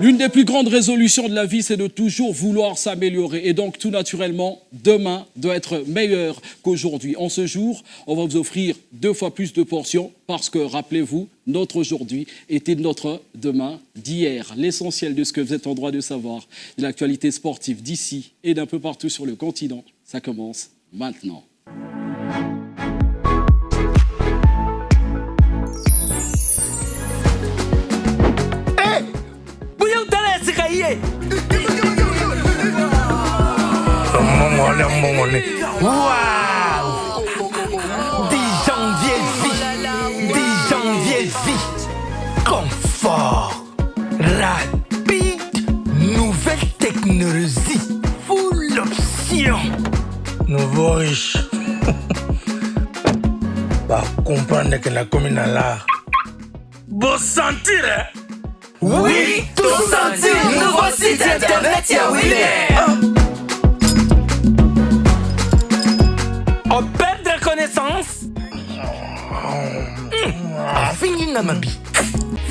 L'une des plus grandes résolutions de la vie, c'est de toujours vouloir s'améliorer. Et donc, tout naturellement, demain doit être meilleur qu'aujourd'hui. En ce jour, on va vous offrir 2 fois plus de portions parce que, rappelez-vous, notre aujourd'hui était notre demain d'hier. L'essentiel de ce que vous êtes en droit de savoir, de l'actualité sportive d'ici et d'un peu partout sur le continent, ça commence maintenant. Waouh! 10 janvier vie, 10 janvier vie, confort, rapide, nouvelle technologie, full option, nouveau riche. Pas comprendre que la commune a l'art. Bon sentir, hein? Oui, tout sentir, nouveau site internet, y'a Winner. Opère de reconnaissance. Fini Namabi.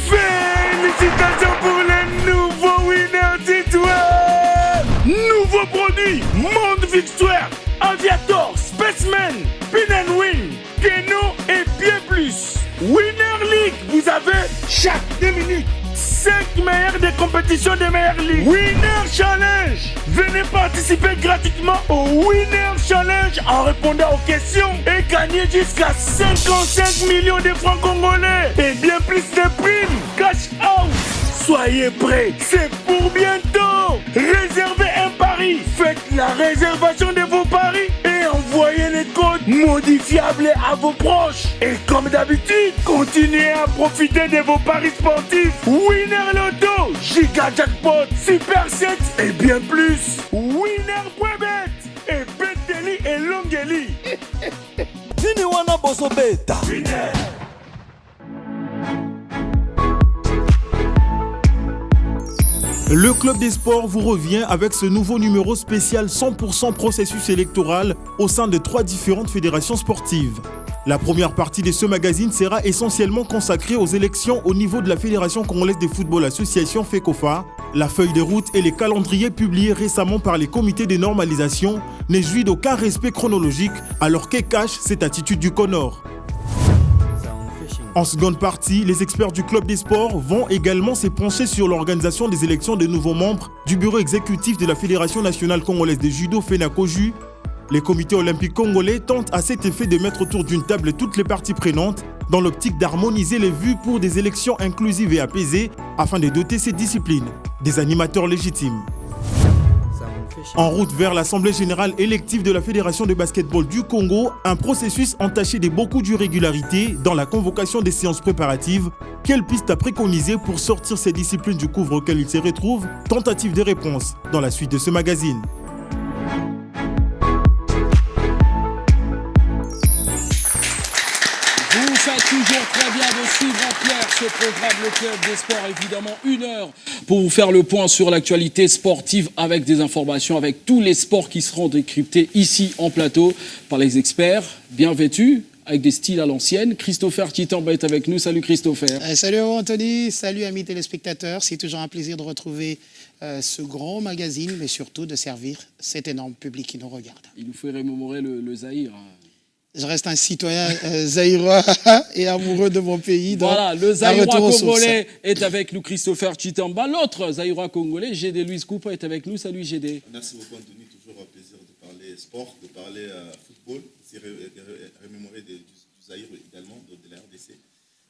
Félicitations pour les nouveaux winners d'Étoile. Nouveau produit, Monde Victoire, Aviator, Spaceman, Pin and Win, Keno et bien plus. Winner League, vous avez chaque 2 minutes 5 meilleurs des compétitions des meilleures ligues. Winner Challenge. Venez participer gratuitement au Winner Challenge en répondant aux questions et gagner jusqu'à 55 millions de francs congolais et bien plus de primes. Cash out. Soyez prêts, c'est pour bientôt. Réservez un pari. Faites la réservation de vos paris et envoyez les codes modifiables à vos proches. Et comme d'habitude, continuez à profiter de vos paris sportifs. Winner Lotto, Giga Jackpot, Super 7 et bien plus. Winner.bet et Beteli et Longeli. Nini wana boso beta. Winner. Le Club des Sports vous revient avec ce nouveau numéro spécial 100% processus électoral au sein de 3 différentes fédérations sportives. La première partie de ce magazine sera essentiellement consacrée aux élections au niveau de la Fédération congolaise de football association FECOFA. La feuille de route et les calendriers publiés récemment par les comités de normalisation ne jouit d'aucun respect chronologique alors que cache cette attitude du CONOR. En seconde partie, les experts du Club des Sports vont également se pencher sur l'organisation des élections de nouveaux membres du bureau exécutif de la Fédération nationale congolaise de judo FENACOJU. Les comités olympiques congolais tentent à cet effet de mettre autour d'une table toutes les parties prenantes dans l'optique d'harmoniser les vues pour des élections inclusives et apaisées afin de doter ces disciplines des animateurs légitimes. En route vers l'Assemblée générale élective de la Fédération de basketball du Congo, un processus entaché de beaucoup d'irrégularités dans la convocation des séances préparatives. Quelle piste à préconiser pour sortir ces disciplines du couvre auquel ils se retrouvent? Tentative de réponse dans la suite de ce magazine. Vous faites toujours très bien de suivre en clair ce programme, le Club des Sports, évidemment 1 heure pour vous faire le point sur l'actualité sportive avec des informations, avec tous les sports qui seront décryptés ici en plateau par les experts bien vêtus, avec des styles à l'ancienne. Christopher Titamba est avec nous. Salut Christopher. Salut Anthony, salut amis téléspectateurs. C'est toujours un plaisir de retrouver ce grand magazine, mais surtout de servir cet énorme public qui nous regarde. Il nous fait remémorer le Zaïre. Je reste un citoyen zaïrois et amoureux de mon pays. Voilà, le Zaïrois congolais est avec nous, Christopher Titamba. L'autre Zaïrois congolais, GD Luis Coupa, est avec nous. Salut GD. Merci beaucoup Anthony, toujours un plaisir de parler sport, de parler football, c'est remémorer du Zaïre également, de la RDC.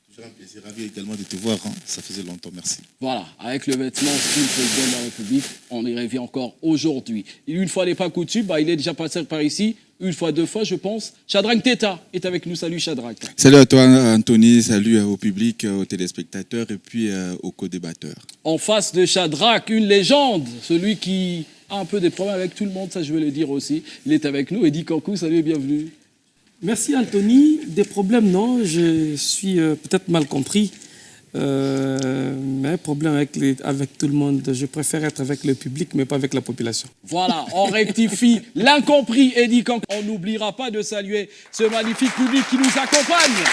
Toujours un plaisir, ravi également de te voir, hein. Ça faisait longtemps, merci. Voilà, avec le vêtement style président de la République, on y revient encore aujourd'hui. Une fois n'est pas coutume, il est déjà passé par ici. 1 fois, 2 fois, je pense. Shadrack Teta est avec nous. Salut Shadrack. Salut à toi Anthony, salut au public, aux téléspectateurs et puis aux co-débatteurs. En face de Shadrack, une légende, celui qui a un peu des problèmes avec tout le monde, ça je veux le dire aussi. Il est avec nous. Eddie Kankou, salut et bienvenue. Merci Anthony. Des problèmes, non, je suis peut-être mal compris. Mais problème avec tout le monde, je préfère être avec le public, mais pas avec la population. Voilà, on rectifie l'incompris Eddie Kankou. On n'oubliera pas de saluer ce magnifique public qui nous accompagne.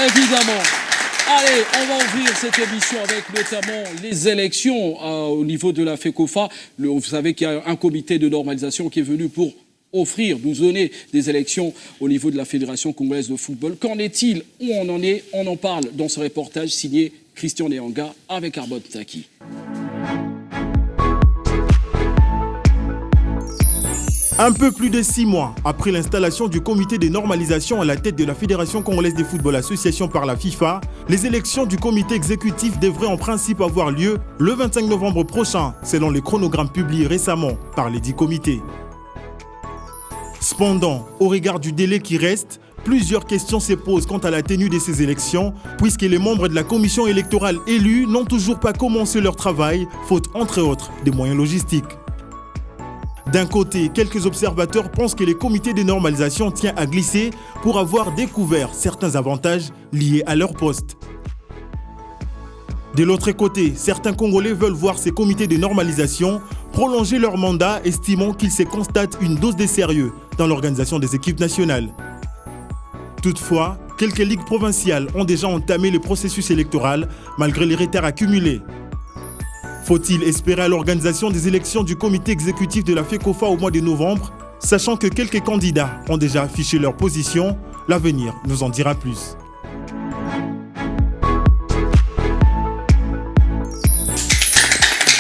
Évidemment. Allez, on va ouvrir cette émission avec notamment les élections au niveau de la FECOFA. Vous savez qu'il y a un comité de normalisation qui est venu pour offrir, nous donner des élections au niveau de la Fédération congolaise de football. Qu'en est-il? Où on en est? On en parle dans ce reportage signé Christian Neanga avec Arbot Taki. Un peu plus de 6 mois après l'installation du comité de normalisation à la tête de la Fédération congolaise de football association par la FIFA, les élections du comité exécutif devraient en principe avoir lieu le 25 novembre prochain, selon les chronogrammes publiés récemment par les 10 comités. Cependant, au regard du délai qui reste, plusieurs questions se posent quant à la tenue de ces élections, puisque les membres de la commission électorale élus n'ont toujours pas commencé leur travail, faute entre autres des moyens logistiques. D'un côté, quelques observateurs pensent que les comités de normalisation tiennent à glisser pour avoir découvert certains avantages liés à leur poste. De l'autre côté, certains Congolais veulent voir ces comités de normalisation prolonger leur mandat, estimant qu'ils se constatent une dose de sérieux dans l'organisation des équipes nationales. Toutefois, quelques ligues provinciales ont déjà entamé le processus électoral malgré les retards accumulés. Faut-il espérer à l'organisation des élections du comité exécutif de la FECOFA au mois de novembre, sachant que quelques candidats ont déjà affiché leur position? L'avenir nous en dira plus.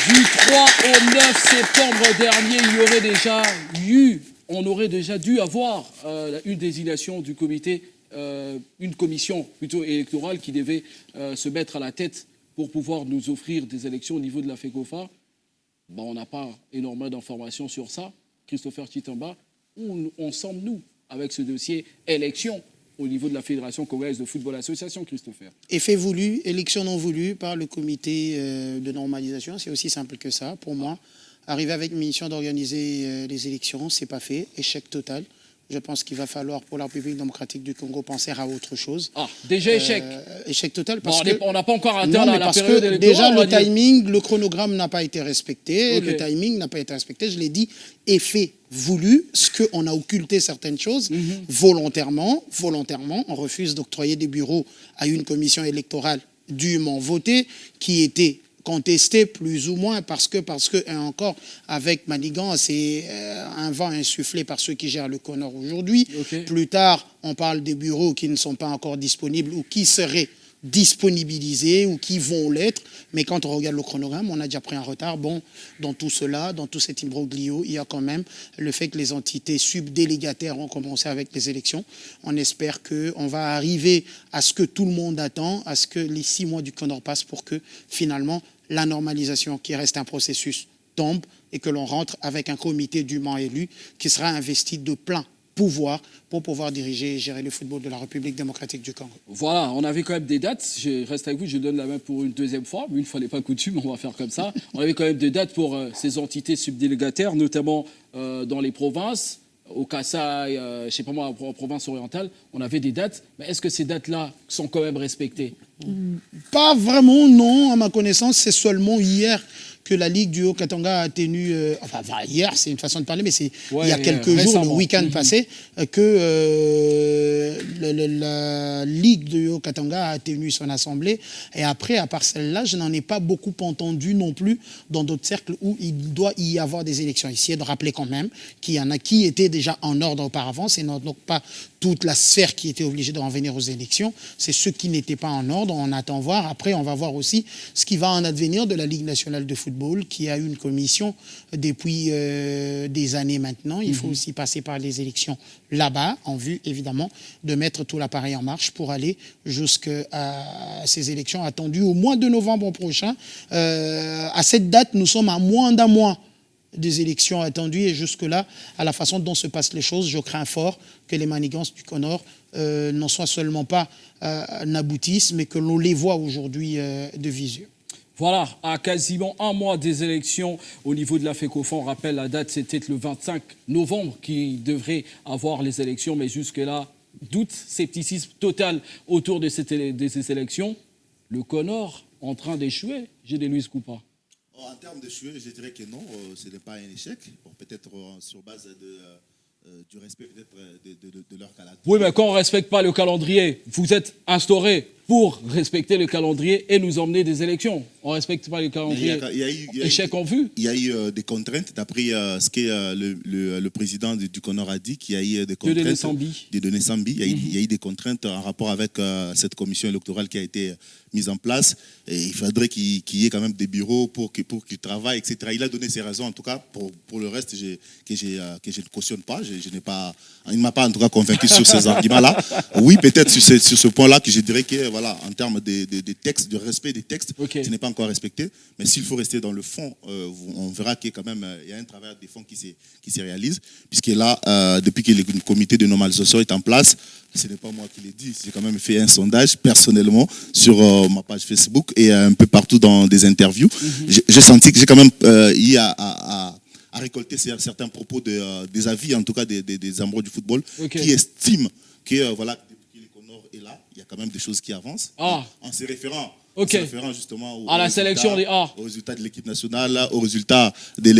Du 3 au 9 septembre dernier, on aurait déjà dû avoir une désignation du comité, une commission plutôt électorale qui devait se mettre à la tête pour pouvoir nous offrir des élections au niveau de la FECOFA. On n'a pas énormément d'informations sur ça. Christopher Chitamba, où on semble, nous, avec ce dossier élection au niveau de la Fédération congolaise de football association, Christopher? Effet voulu, élection non voulue par le comité de normalisation. C'est aussi simple que ça, pour moi. Arriver avec une mission d'organiser les élections, c'est pas fait. Échec total. Je pense qu'il va falloir, pour la République démocratique du Congo, penser à autre chose. Ah, déjà échec. Échec total. Parce on n'a pas encore atteint la parce période que électorale. déjà, le timing, le chronogramme n'a pas été respecté. Okay. Le timing n'a pas été respecté. Je l'ai dit, effet voulu, ce qu'on a occulté certaines choses volontairement. On refuse d'octroyer des bureaux à une commission électorale dûment votée, qui était contesté plus ou moins parce que et encore avec Manigan, c'est un vent insufflé par ceux qui gèrent le Conor aujourd'hui. Okay. Plus tard, on parle des bureaux qui ne sont pas encore disponibles ou qui seraient disponibilisés ou qui vont l'être. Mais quand on regarde le chronogramme, on a déjà pris un retard. Bon, dans tout cela, dans tout cet imbroglio, il y a quand même le fait que les entités subdélégataires ont commencé avec les élections. On espère qu'on va arriver à ce que tout le monde attend, à ce que les 6 mois du Conor passent pour que finalement la normalisation, qui reste un processus, tombe et que l'on rentre avec un comité dûment élu qui sera investi de plein pouvoir pour pouvoir diriger et gérer le football de la République démocratique du Congo. Voilà, on avait quand même des dates. Je reste avec vous, je donne la main pour une deuxième fois. Une fois n'est pas coutume, on va faire comme ça. On avait quand même des dates pour ces entités subdélégataires, notamment dans les provinces. Au Kassai, je ne sais pas moi, en province orientale, on avait des dates. Mais est-ce que ces dates-là sont quand même respectées? Pas vraiment, non. À ma connaissance, c'est seulement hier que la Ligue du Haut-Katanga a tenu, enfin hier, c'est une façon de parler, mais c'est il y a quelques jours, récemment. le week-end passé, que la Ligue du Haut-Katanga a tenu son assemblée. Et après, à part celle-là, je n'en ai pas beaucoup entendu non plus dans d'autres cercles où il doit y avoir des élections. Essayer de rappeler quand même qu'il y en a qui étaient déjà en ordre auparavant. C'est donc pas toute la sphère qui était obligée de revenir aux élections. C'est ceux qui n'étaient pas en ordre. On attend voir. Après, on va voir aussi ce qui va en advenir de la Ligue nationale de football, qui a une commission depuis des années maintenant. Il faut aussi passer par les élections là-bas, en vue, évidemment, de mettre tout l'appareil en marche pour aller jusqu'à ces élections attendues au mois de novembre prochain. À cette date, nous sommes à moins d'un mois des élections attendues et jusque-là, à la façon dont se passent les choses, je crains fort que les manigances du Conor n'en soient seulement pas n'aboutissent, mais que l'on les voit aujourd'hui de visu. Voilà, à quasiment un mois des élections au niveau de la FECOFA, on rappelle la date, c'était le 25 novembre qui devrait avoir les élections, mais jusque-là, doute, scepticisme total autour de ces élections. Le Conor en train d'échouer, Gédé-Louis Coupa. En termes d'échouer, je dirais que non, ce n'est pas un échec. Bon, peut-être sur base du respect peut-être de leur calendrier. Oui, mais quand on ne respecte pas le calendrier, vous êtes instauré pour respecter le calendrier et nous emmener des élections. On ne respecte pas le calendrier. Échec en vue. Il y a eu des contraintes, d'après ce que le président du CONOR a dit, qu'il y a eu des contraintes. De Denis Sambi. Il y a eu des contraintes en rapport avec cette commission électorale qui a été mise en place. Et il faudrait qu'il y ait quand même des bureaux pour qu'ils travaillent, etc. Il a donné ses raisons, en tout cas. Pour le reste, que je ne cautionne pas. Il ne m'a pas, en tout cas, convaincu sur ces arguments-là. Oui, peut-être sur ce point-là, que je dirais que, voilà, en termes des textes, du respect des textes, ce n'est pas encore respecté. Mais s'il faut rester dans le fond, on verra qu'il y a quand même il y a un travail de fond qui se réalise. Puisque là, depuis que le comité de normalisation est en place, ce n'est pas moi qui l'ai dit, j'ai quand même fait un sondage personnellement sur ma page Facebook et un peu partout dans des interviews. J'ai senti que j'ai quand même eu à récolter certains propos des avis, en tout cas des amoureux du football, qui estiment que voilà, depuis que le CONOR est là, il y a quand même des choses qui avancent. En se référant justement à la sélection des A, aux résultats de l'équipe nationale, aux résultats de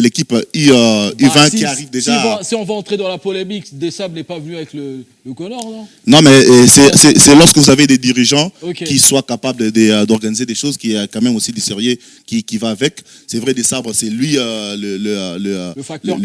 l'équipe U20 qui arrive déjà. Si on va entrer dans la polémique, Dessab n'est pas venu avec le CONOR, non? Non, mais c'est lorsque vous avez des dirigeants qui soient capables d'organiser des choses, qui a quand même aussi du sérieux qui va avec. C'est vrai, Dessab, c'est lui le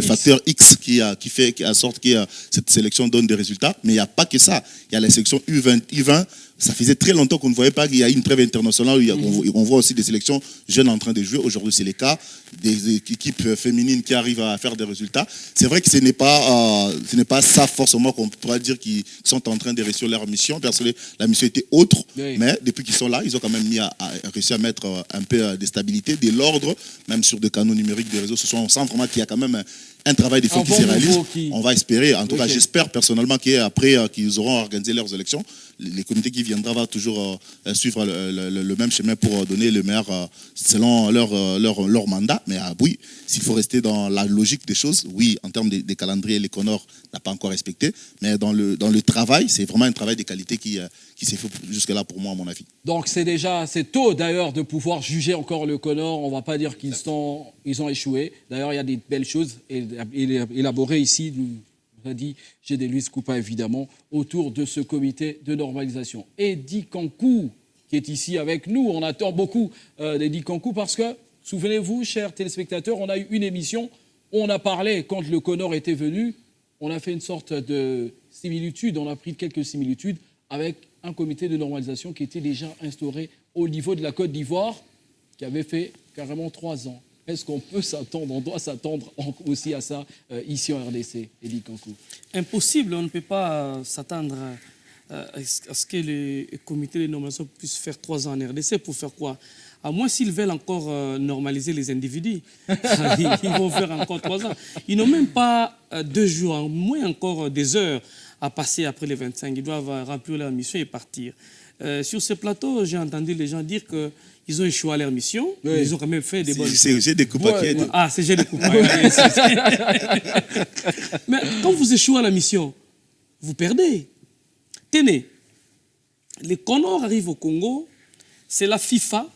facteur X qui fait en sorte que cette sélection donne des résultats. Mais il n'y a pas que ça. Il y a la sélection U20. Ça faisait très longtemps qu'on ne voyait pas qu'il y a une trêve internationale où on voit aussi des sélections jeunes en train de jouer. Aujourd'hui, c'est le cas des équipes féminines qui arrivent à faire des résultats. C'est vrai que ce n'est pas ça forcément qu'on pourra dire qu'ils sont en train de réussir leur mission, parce que la mission était autre. Oui. Mais depuis qu'ils sont là, ils ont quand même réussi à mettre un peu de stabilité, de l'ordre, même sur des canaux numériques, des réseaux sociaux. On sent vraiment qu'il y a quand même un travail de fond qui se réalise. On va espérer, en tout cas j'espère personnellement qu'après qu'ils auront organisé leurs élections, les comités qui viendront vont toujours suivre le même chemin pour donner le meilleur selon leur mandat. Mais oui, s'il faut rester dans la logique des choses, oui, en termes de calendrier, le CONOR n'a pas encore respecté. Mais dans le travail, c'est vraiment un travail de qualité qui s'est fait jusque-là pour moi, à mon avis. Donc c'est tôt d'ailleurs de pouvoir juger encore le CONOR. On ne va pas dire qu'ils ont échoué. D'ailleurs, il y a des belles choses élaborées ici. Nous a dit Gédéluis Coupa, évidemment, autour de ce comité de normalisation. Eddie Kankou, qui est ici avec nous, on attend beaucoup d'Eddie Kankou parce que, souvenez-vous, chers téléspectateurs, on a eu une émission où on a parlé, quand le CONOR était venu, on a fait une sorte de similitude, on a pris quelques similitudes avec un comité de normalisation qui était déjà instauré au niveau de la Côte d'Ivoire, qui avait fait carrément 3 ans. Est-ce qu'on peut s'attendre, on doit s'attendre aussi à ça ici en RDC, Eddie Kankou? Impossible, on ne peut pas s'attendre à ce que le comité de normalisation puisse faire 3 ans en RDC. Pour faire quoi? À moins s'ils veulent encore normaliser les individus. Ils vont faire encore 3 ans. Ils n'ont même pas 2 jours, moins encore des heures à passer après les 25. Ils doivent remplir leur mission et partir. Sur ce plateau, j'ai entendu les gens dire qu'ils ont échoué à leur mission. Oui. Ils ont quand même fait des bonnes choses. C'est G des Coupa qui a dit. Ah, c'est G des Coupa. Mais quand vous échouez à la mission, vous perdez. Tenez, les CONOR arrivent au Congo, c'est la FIFA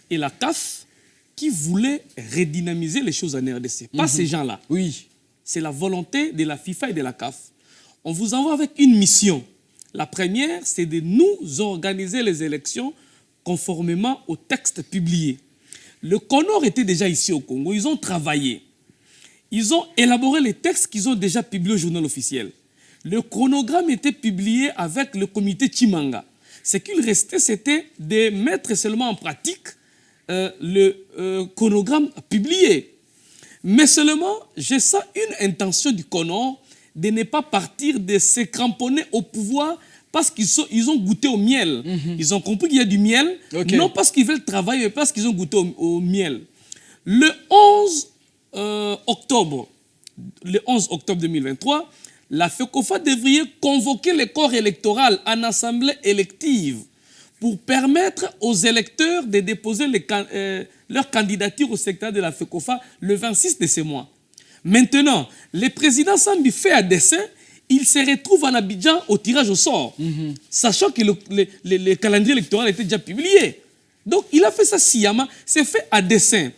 et la CAF qui voulaient redynamiser les choses en RDC. Pas ces gens-là. Oui. C'est la volonté de la FIFA et de la CAF. On vous envoie avec une mission. La première, c'est de nous organiser les élections conformément au texte publié. Le CONOR était déjà ici au Congo. Ils ont travaillé. Ils ont élaboré les textes qu'ils ont déjà publiés au journal officiel. Le chronogramme était publié avec le comité Chimanga. Ce qu'il restait, c'était de mettre seulement en pratique le chronogramme publié. Mais seulement, je sens une intention du CONOR de ne pas partir, de se cramponner au pouvoir parce qu'ils ont goûté au miel. Ils ont compris qu'il y a du miel, non parce qu'ils veulent travailler, mais parce qu'ils ont goûté au miel. Le 11 octobre 2023, la FECOFA devrait convoquer le corps électoral en assemblée élective pour permettre aux électeurs de déposer leur candidature au secrétariat de la FECOFA le 26 de ce mois. Maintenant, le président Sambi fait à dessein, il se retrouve en Abidjan au tirage au sort, sachant que le calendrier électoral était déjà publié. Donc, il a fait ça sciemment, c'est fait à dessein.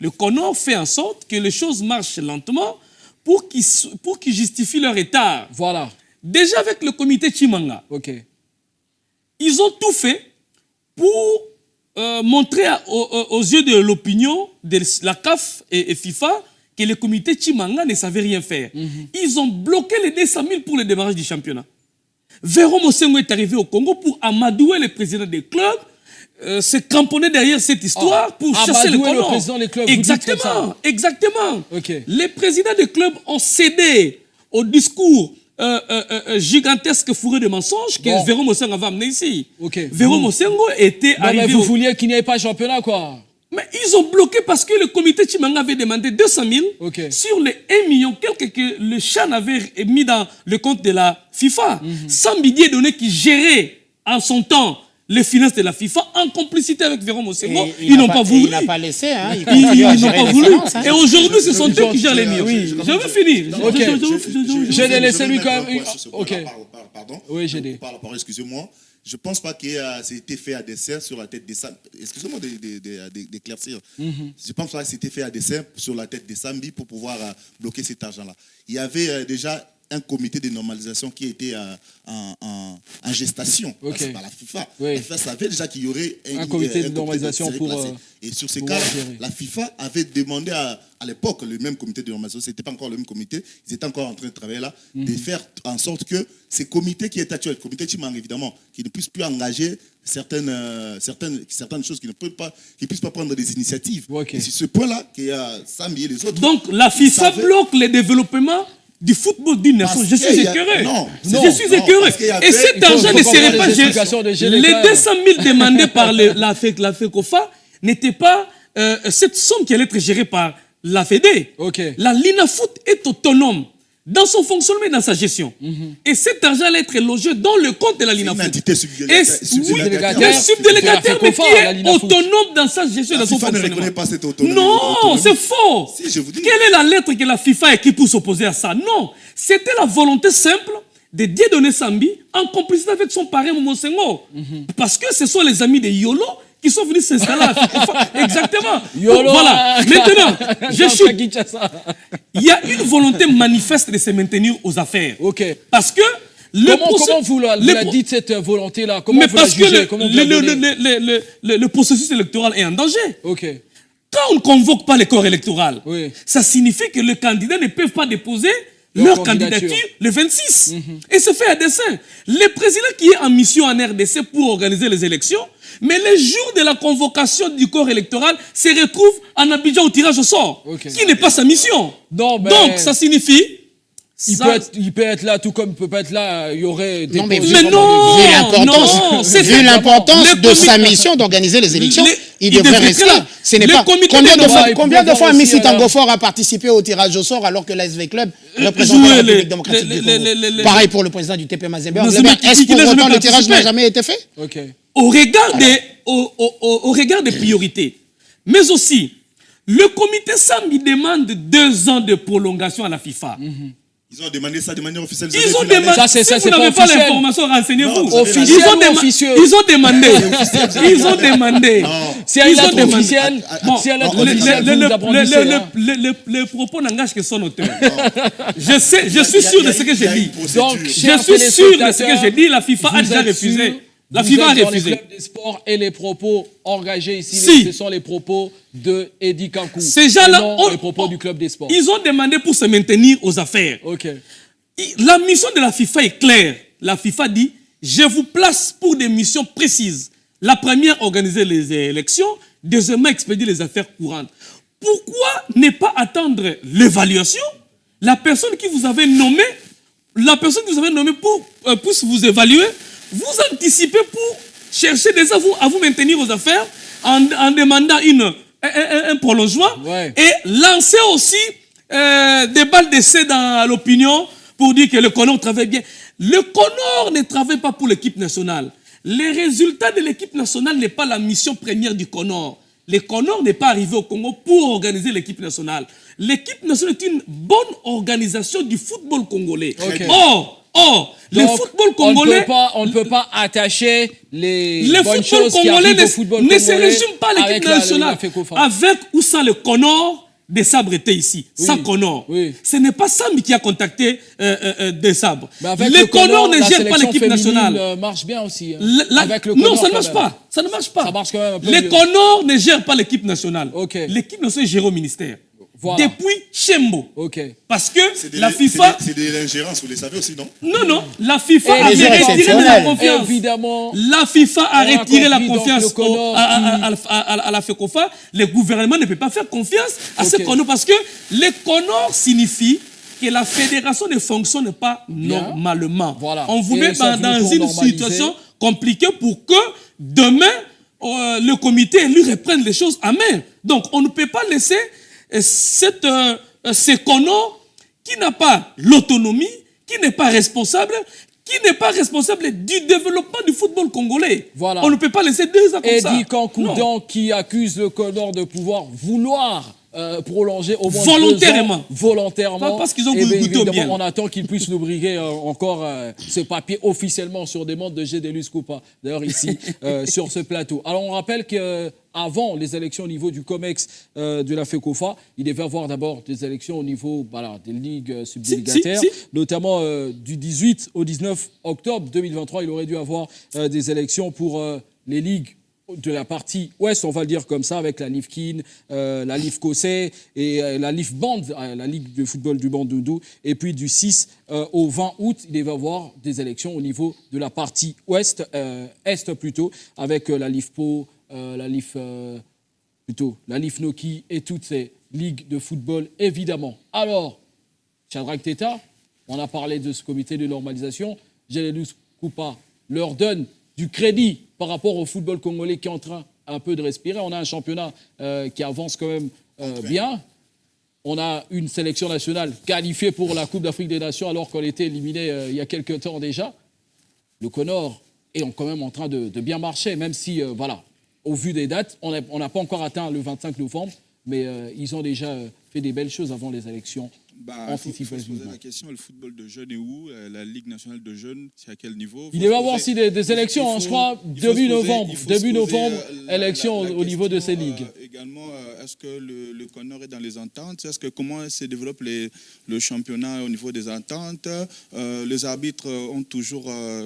Le CONOR fait en sorte que les choses marchent lentement pour qu'ils justifient leur état. Voilà. Déjà avec le comité Chimanga, ils ont tout fait pour montrer aux yeux de l'opinion de la CAF et FIFA que le comité Chimanga ne savait rien faire. Ils ont bloqué les 200 000 pour le démarrage du championnat. Véron Mosengo est arrivé au Congo pour amadouer le président des clubs, se cramponner derrière cette histoire pour chasser le colon. Le président des clubs, exactement, exactement. Okay. Les présidents des clubs ont cédé au discours gigantesque fourré de mensonges que Véron Mosengo avait amené ici. Véron Mosengo était arrivé... Mais vous vouliez qu'il n'y ait pas de championnat, quoi. Mais ils ont bloqué parce que le comité Chimanga avait demandé 200 000 sur les 1 million quelque que le Chan avait mis dans le compte de la FIFA. 100 milliers donnés qui géraient en son temps les finances de la FIFA en complicité avec Véron Mosengo. Ils n'ont pas voulu. Il n'a pas laissé. Hein. Ils n'ont pas voulu. Et aujourd'hui, ce sont eux qui gèrent les millions. Je veux finir. Je l'ai laissé lui quand même. Pardon. Oui, j'ai dit. Excusez-moi. Je ne pense pas que c'était fait à dessein sur la tête des Sambi. Excusez-moi d'éclaircir. Je ne pense pas que c'était fait à dessein sur la tête des Sambi pour pouvoir bloquer cet argent-là. Il y avait déjà un comité de normalisation qui était en gestation par la FIFA. La FIFA savait déjà qu'il y aurait un comité de normalisation pour... Et sur ces cas-là, la FIFA avait demandé à l'époque, le même comité de normalisation, ce n'était pas encore le même comité, ils étaient encore en train de travailler là, de faire en sorte que ces comités qui est actuel, le comité Chimang évidemment, qui ne puissent plus engager certaines choses, qui ne puissent pas prendre des initiatives. Et c'est ce point-là qu'il y a Sambi et les autres. Donc la FIFA bloque le développement du football d'une nation. Je suis écœuré. Je suis écœuré. Et cet argent ne serait pas géré. Les 200 000 demandés par la FECOFA n'étaient pas cette somme qui allait être gérée par la Fédé. La Linafoot est autonome dans son fonctionnement et dans sa gestion. Et cet argent allait être logé dans le compte de la Linafoot. Le subdélégataire, mais qui est autonome dans sa gestion et dans son fonctionnement. Ne reconnaît pas cette autonomie. Non, c'est faux. Si, je vous dis. Quelle est la lettre que la FIFA a écrite pour s'opposer à ça? Non, c'était la volonté simple de Dieudonné Sambi en complicité avec son parrain Mosengo. Parce que ce sont les amis de Yolo qui sont venus s'installer à la FIFA. Exactement. Yolo. Voilà. Maintenant, il y a une volonté manifeste de se maintenir aux affaires. Parce que comment vous la dites, cette volonté-là? Comment vous la jugez? Le processus électoral est en danger. Quand on ne convoque pas les corps électoral, ça signifie que les candidats ne peuvent pas déposer leur candidature le 26. Et c'est fait à dessein. Le président qui est en mission en RDC pour organiser les élections, mais le jour de la convocation du corps électoral se retrouve en Abidjan au tirage au sort, qui n'est pas sa mission. Donc ça signifie... Il peut être là, tout comme il ne peut pas être là, il y aurait des... Vu l'importance de sa mission d'organiser les élections, il devrait rester là. Ce n'est pas... Combien de fois Amissi Tangofor a participé au tirage au sort alors que l'ASV Club représente la République démocratique du Congo? Pareil pour le président du TP Mazembe. Est-ce pour autant le tirage n'a jamais été fait? Au regard des priorités, mais aussi, le comité Sambi demande 2 ans de prolongation à la FIFA. Ils ont demandé ça de manière officielle. Ils ont demandé. Si vous n'avez pas l'information, renseignez-vous. Ils ont demandé. Si elle est officielle, les propos n'engagent que son auteur. Je suis sûr de ce que j'ai dit. Je suis sûr de ce que j'ai dit. La FIFA a déjà refusé. La FIFA a refusé. Les clubs des sports et les propos engagés ici, ce sont les propos de Eddie Kankou. Ces gens-là, les propos du club des sports. Ils ont demandé pour se maintenir aux affaires. La mission de la FIFA est claire. La FIFA dit, je vous place pour des missions précises. La première, organiser les élections. Deuxièmement, expédier les affaires courantes. Pourquoi ne pas attendre l'évaluation? La personne qui vous avait nommé, pour puisse vous évaluer. Vous anticipez pour chercher déjà à vous maintenir aux affaires en demandant un prolongement et lancer aussi des balles d'essai dans l'opinion pour dire que le Conor travaille bien. Le Conor ne travaille pas pour l'équipe nationale. Les résultats de l'équipe nationale n'est pas la mission première du Conor. Le Conor n'est pas arrivé au Congo pour organiser l'équipe nationale. L'équipe nationale est une bonne organisation du football congolais. Le football congolais... On ne peut pas attacher les football congolais ne se résume pas à l'équipe nationale. Avec ou sans le Conor, Des Sabres était ici, sans Connor. Ce n'est pas Sambi qui a contacté Des Sabres. Les Connor ne gèrent pas l'équipe nationale. Marche bien aussi. Avec le non, ça ne marche pas. Ça ne marche pas. Ça marche quand même un peu les mieux. Connor ne gèrent pas l'équipe nationale. L'équipe nationale est gérée au ministère. Voilà. Depuis Chembo. Parce que la FIFA... C'est de l'ingérence, vous le savez aussi, non? Non. La FIFA a retiré la confiance. Évidemment. La FIFA a retiré la confiance à la FECOFA. Le gouvernement ne peut pas faire confiance à ces Connor parce que les Connor signifient que la fédération ne fonctionne pas normalement. Voilà. On vous met dans une situation compliquée pour que demain, le comité lui reprenne les choses en main. Donc, on ne peut pas laisser ces Connor qui n'a pas l'autonomie, qui n'est pas responsable du développement du football congolais. Voilà. On ne peut pas laisser deux ans comme ça. Eddie Kankoudan qui accuse le Connor de pouvoir vouloir prolonger au moins volontairement. 2 ans, volontairement. Pas parce qu'ils ont goûté bien. On attend qu'ils puissent nous briguer encore ce papier officiellement sur demande de Gédélus Coupa, d'ailleurs ici sur ce plateau. Alors on rappelle qu'avant les élections au niveau du COMEX de la FECOFA, il devait y avoir d'abord des élections au niveau des ligues subdélégataires, notamment du 18 au 19 octobre 2023. Il aurait dû avoir des élections pour les ligues de la partie ouest, on va le dire comme ça, avec la Livkin, la Liv Kossé et la Liv Band, la Ligue de football du Bandundu. Et puis du 6 au 20 août, il devait y avoir des élections au niveau de la partie ouest, est plutôt, avec la Liv Po, la Liv Noki et toutes ces ligues de football, évidemment. Alors, Shadrack Teta, on a parlé de ce comité de normalisation. Gédélus Coupa leur donne du crédit par rapport au football congolais qui est en train un peu de respirer. On a un championnat qui avance quand même bien. On a une sélection nationale qualifiée pour la Coupe d'Afrique des Nations alors qu'on était éliminé il y a quelques temps déjà. Le Connor est quand même en train de bien marcher, même si, au vu des dates, on n'a pas encore atteint le 25 novembre, mais ils ont déjà fait des belles choses avant les élections. Il faut se poser la question, le football de jeunes est où? La Ligue nationale de jeunes, c'est à quel niveau? Il va y avoir aussi des élections, je crois, début novembre, élections au niveau de ces ligues. Également, est-ce que le Connor est dans les ententes? Comment se développe le championnat au niveau des ententes? Les arbitres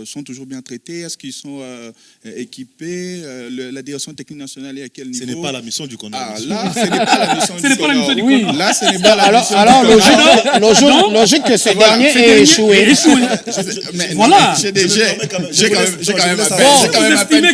sont toujours bien traités? Est-ce qu'ils sont équipés? La direction technique nationale est à quel niveau? Ce n'est pas la mission du Connor. Là, ce n'est pas la mission du Connor. Oui. Là, ce n'est pas la mission du Connor. Logique que ce dernier ait échoué. Voilà. J'ai quand même à peine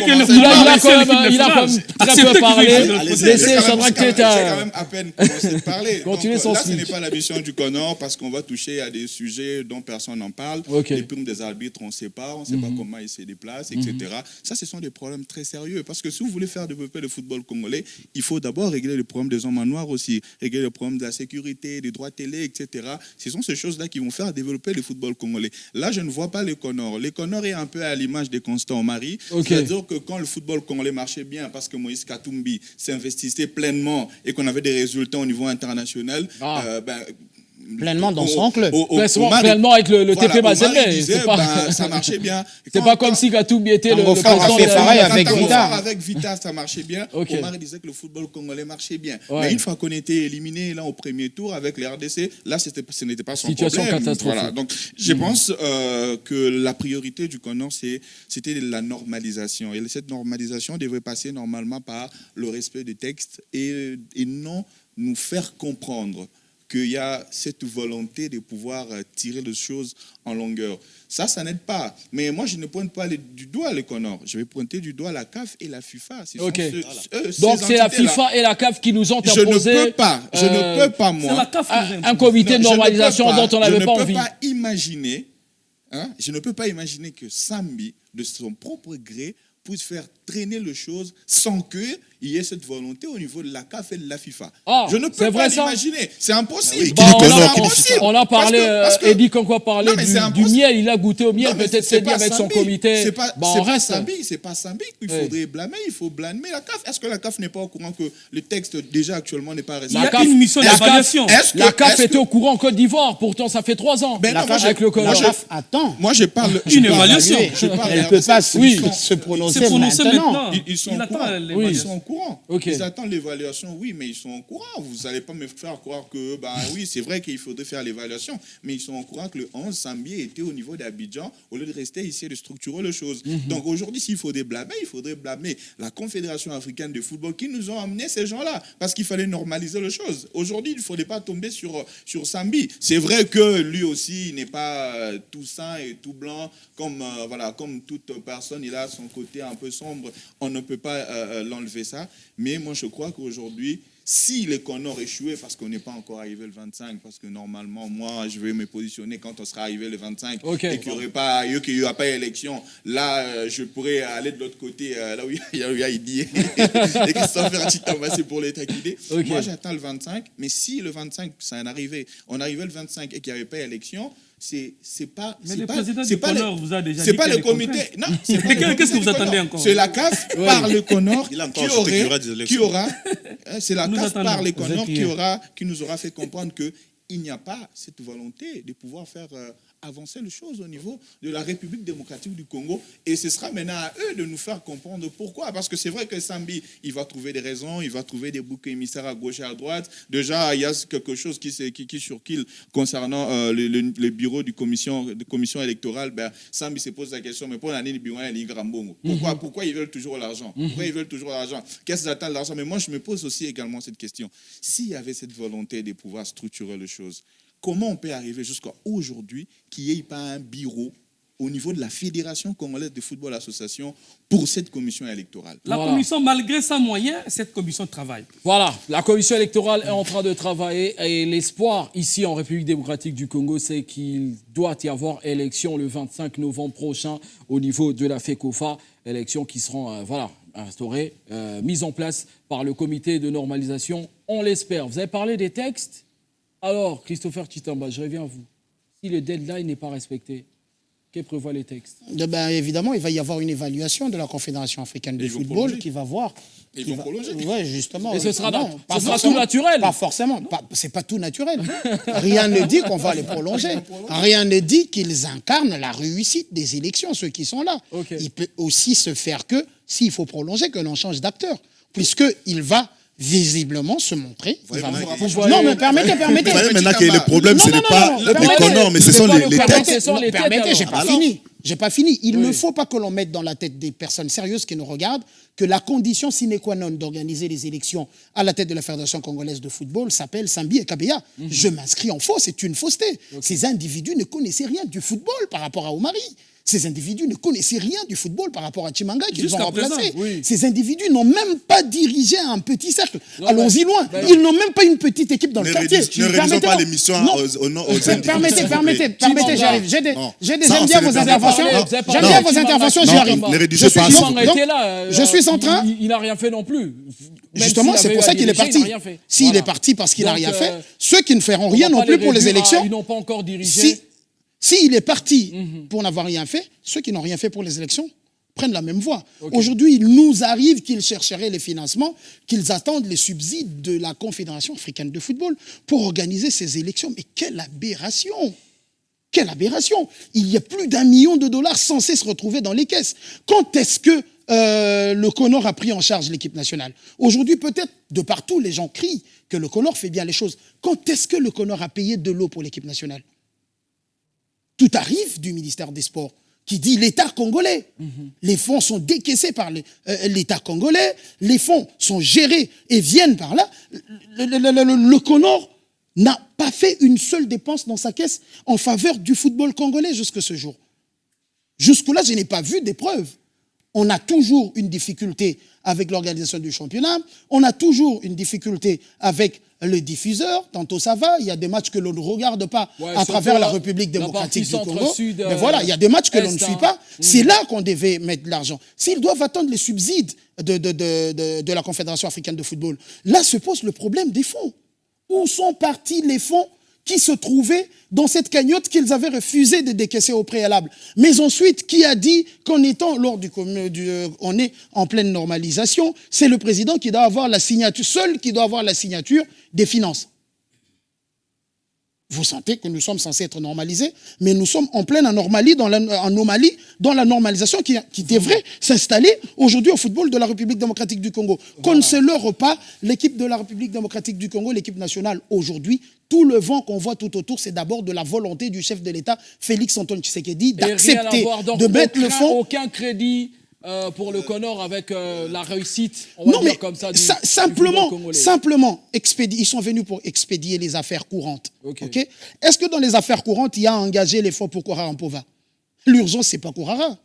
très peu parlé. Laissez Shadrack Teta. J'ai quand même à peine commencé de parler. Continuez son là, ce speech. n'est pas la mission du Connor parce qu'on va toucher à des sujets dont personne n'en parle. Les primes des arbitres, on ne sait pas comment ils se déplacent, etc. Ça, ce sont des problèmes très sérieux parce que si vous voulez faire développer le football congolais, il faut d'abord régler le problème des hommes en noir aussi, régler le problème de la sécurité, des droits télé, etc. Ce sont ces choses-là qui vont faire développer le football congolais. Là, je ne vois pas les Connor. Les Connor est un peu à l'image des Constant Omari. C'est-à-dire que quand le football congolais marchait bien, parce que Moïse Katumbi s'investissait pleinement et qu'on avait des résultats au niveau international, pleinement dans son club. Pleinement avec le TP Mazembe. Ça marchait bien. C'est pas comme si Katumbi était le président de pareil avec Vita. Vita. Avec Vita, ça marchait bien. Omar disait que le football congolais marchait bien. Mais une fois qu'on était éliminé là au premier tour avec les RDC, là ce n'était pas son situation problème. catastrophique. Voilà. Donc je pense que la priorité du Connor c'était la normalisation. Et cette normalisation devrait passer normalement par le respect des textes et non nous faire comprendre qu'il y a cette volonté de pouvoir tirer les choses en longueur. Ça n'aide pas. Mais moi, je ne pointe pas du doigt les Connor. Je vais pointer du doigt la CAF et la FIFA. Donc, c'est la FIFA et la CAF qui nous ont imposé... Je ne peux pas, moi. C'est la CAF un comité de normalisation dont on n'avait pas envie. Je ne peux pas imaginer que Sambi, de son propre gré, puisse faire traîner les choses sans qu'il y ait cette volonté au niveau de la CAF et de la FIFA. Je ne peux pas l'imaginer. C'est impossible. On a parlé, Eddie Kankoudan parlait du miel, il a goûté au miel, peut-être c'est dit avec son comité. C'est pas Sambi qu'il faudrait blâmer, il faut blâmer la CAF. Est-ce que la CAF n'est pas au courant que le texte déjà actuellement n'est pas respecté? Il y a une mission d'évaluation. La CAF était au courant en Côte d'Ivoire, pourtant ça fait 3 ans. Avec le Connor. Attends. Moi je parle une évaluation. Elle ne peut pas se prononcer maintenant. Ils sont en cours. courant. Ils attendent l'évaluation, oui, mais ils sont au courant. Vous n'allez pas me faire croire que, oui, c'est vrai qu'il faudrait faire l'évaluation, mais ils sont au courant que le 11, Sambi était au niveau d'Abidjan, au lieu de rester ici et de structurer les choses. Donc aujourd'hui, s'il faut blâmer, il faudrait blâmer la Confédération africaine de football qui nous ont amené ces gens-là, parce qu'il fallait normaliser les choses. Aujourd'hui, il ne faudrait pas tomber sur Sambi. C'est vrai que lui aussi, il n'est pas tout sain et tout blanc, comme toute personne, il a son côté un peu sombre, on ne peut pas l'enlever ça, mais moi je crois qu'aujourd'hui, si les Comores échouaient, parce qu'on n'est pas encore arrivé le 25, parce que normalement, moi, je vais me positionner quand on sera arrivé le 25, et qu'il n'y aura pas élection, là, je pourrais aller de l'autre côté, là où il y a Idi, et Christopher Tchitamba, c'est pour les taquiner. Moi, j'attends le 25, mais si le 25, ça en arrivait, on arrivait le 25 et qu'il n'y avait pas élection, c'est pas le comité. Non, qu'est-ce que vous attendez encore? C'est la CAF par le Comore qui aura. C'est la CAF par les Comores qui nous aura fait comprendre que il n'y a pas cette volonté de pouvoir faire avancer les choses au niveau de la République démocratique du Congo. Et ce sera maintenant à eux de nous faire comprendre pourquoi. Parce que c'est vrai que Sambi, il va trouver des raisons, il va trouver des boucs émissaires à gauche et à droite. Déjà, il y a quelque chose qui surquille concernant le bureau de commission électorale. Sambi se pose la question, mais pour l'année du bureau, il y a pourquoi ils veulent toujours l'argent? Pourquoi ils veulent toujours l'argent? Qu'est-ce qu'ils attendent l'argent? Mais moi, je me pose aussi également cette question. S'il y avait cette volonté de pouvoir structurer les choses, comment on peut arriver jusqu'à aujourd'hui qu'il n'y ait pas un bureau au niveau de la Fédération congolaise de football association pour cette commission électorale? La commission, malgré ses moyens, cette commission travaille. Voilà, la commission électorale est en train de travailler et l'espoir ici en République démocratique du Congo, c'est qu'il doit y avoir élection le 25 novembre prochain au niveau de la FECOFA, élection qui seront instaurées, mise en place par le comité de normalisation, on l'espère. Vous avez parlé des textes. Alors, Christopher Tchitamba, je reviens à vous. Si le deadline n'est pas respecté, que prévoient les textes? Évidemment, il va y avoir une évaluation de la Confédération africaine de football qui va voir. Ils vont prolonger. Oui, justement. Et ce sera tout naturel? Pas forcément. C'est pas tout naturel. Rien ne dit qu'on va les prolonger. Rien ne dit qu'ils incarnent la réussite des élections, ceux qui sont là. Il peut aussi se faire que, s'il faut prolonger, que l'on change d'acteur. Puisqu'il va visiblement se montrer. Non, mais permettez. Maintenant que le problème, ce n'est pas les Comores, mais ce sont les têtes. Permettez, j'ai pas fini. Il ne faut pas que l'on mette dans la tête des personnes sérieuses qui nous regardent que la condition sine qua non d'organiser les élections à la tête de la Fédération congolaise de football s'appelle Sambi et Kabeya. Je m'inscris en faux, c'est une fausseté. Ces individus ne connaissaient rien du football par rapport à Omari. Ces individus ne connaissaient rien du football par rapport à Chimanga qu'ils ont remplacé. Ces individus n'ont même pas dirigé un petit cercle. Allons-y loin. Ils n'ont même pas une petite équipe dans le quartier. Ne réduisons pas l'émission aux individus. Permettez, j'arrive. J'aime bien vos interventions. J'aime bien vos interventions, j'y arrive. Ne réduisez pas. Je suis en train... Il n'a rien fait non plus. Justement, c'est pour ça qu'il est parti. S'il est parti parce qu'il n'a rien fait, ceux qui ne feront rien non plus pour les élections... Ils n'ont pas encore dirigé... S'il est parti pour n'avoir rien fait, ceux qui n'ont rien fait pour les élections prennent la même voie. Aujourd'hui, il nous arrive qu'ils chercheraient les financements, qu'ils attendent les subsides de la Confédération africaine de football pour organiser ces élections. Mais quelle aberration! Quelle aberration! Il y a plus d'1 million de dollars censés se retrouver dans les caisses. Quand est-ce que le Comore a pris en charge l'équipe nationale? Aujourd'hui, peut-être, de partout, les gens crient que le Comore fait bien les choses. Quand est-ce que le Comore a payé de l'eau pour l'équipe nationale? Tout arrive du ministère des Sports qui dit l'État congolais. Les fonds sont décaissés par l'État congolais, les fonds sont gérés et viennent par là. Le Comore n'a pas fait une seule dépense dans sa caisse en faveur du football congolais jusqu'à ce jour. Jusque-là, je n'ai pas vu des preuves. On a toujours une difficulté avec l'organisation du championnat, on a toujours une difficulté avec le diffuseur, tantôt ça va, il y a des matchs que l'on ne regarde pas à travers la République démocratique du Congo. Mais voilà, il y a des matchs que l'on ne suit pas. C'est là qu'on devait mettre de l'argent. S'ils doivent attendre les subsides de la Confédération africaine de football, là se pose le problème des fonds. Où sont partis les fonds qui se trouvaient dans cette cagnotte qu'ils avaient refusé de décaisser au préalable? Mais ensuite, qui a dit qu'en étant on est en pleine normalisation, c'est le président qui doit avoir la signature, seul qui doit avoir la signature des finances? Vous sentez que nous sommes censés être normalisés, mais nous sommes en pleine anomalie dans la normalisation qui devrait s'installer aujourd'hui au football de la République démocratique du Congo. Qu'on ne se leurre pas, l'équipe de la République démocratique du Congo, l'équipe nationale aujourd'hui, tout le vent qu'on voit tout autour, c'est d'abord de la volonté du chef de l'État, Félix Antoine Tshisekedi, d'accepter de mettre le fond. Aucun crédit pour le Connor avec la réussite, on va dire comme ça. Simplement, ils sont venus pour expédier les affaires courantes. Okay. Est-ce que dans les affaires courantes, il y a engagé les fonds pour Kourara Mpova? L'urgence, c'est pas Kourara.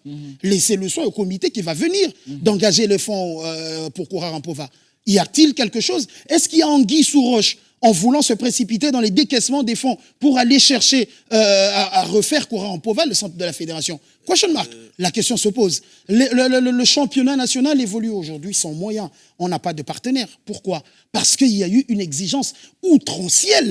Laissez le soin au comité qui va venir d'engager les fonds pour Kourara Mpova. Y a-t-il quelque chose? Est-ce qu'il y a anguille sous roche en voulant se précipiter dans les décaissements des fonds pour aller chercher à refaire Kourara Mpova, le centre de la fédération? Question mark. La question se pose. Le championnat national évolue aujourd'hui sans moyens. On n'a pas de partenaire. Pourquoi? Parce qu'il y a eu une exigence outrancière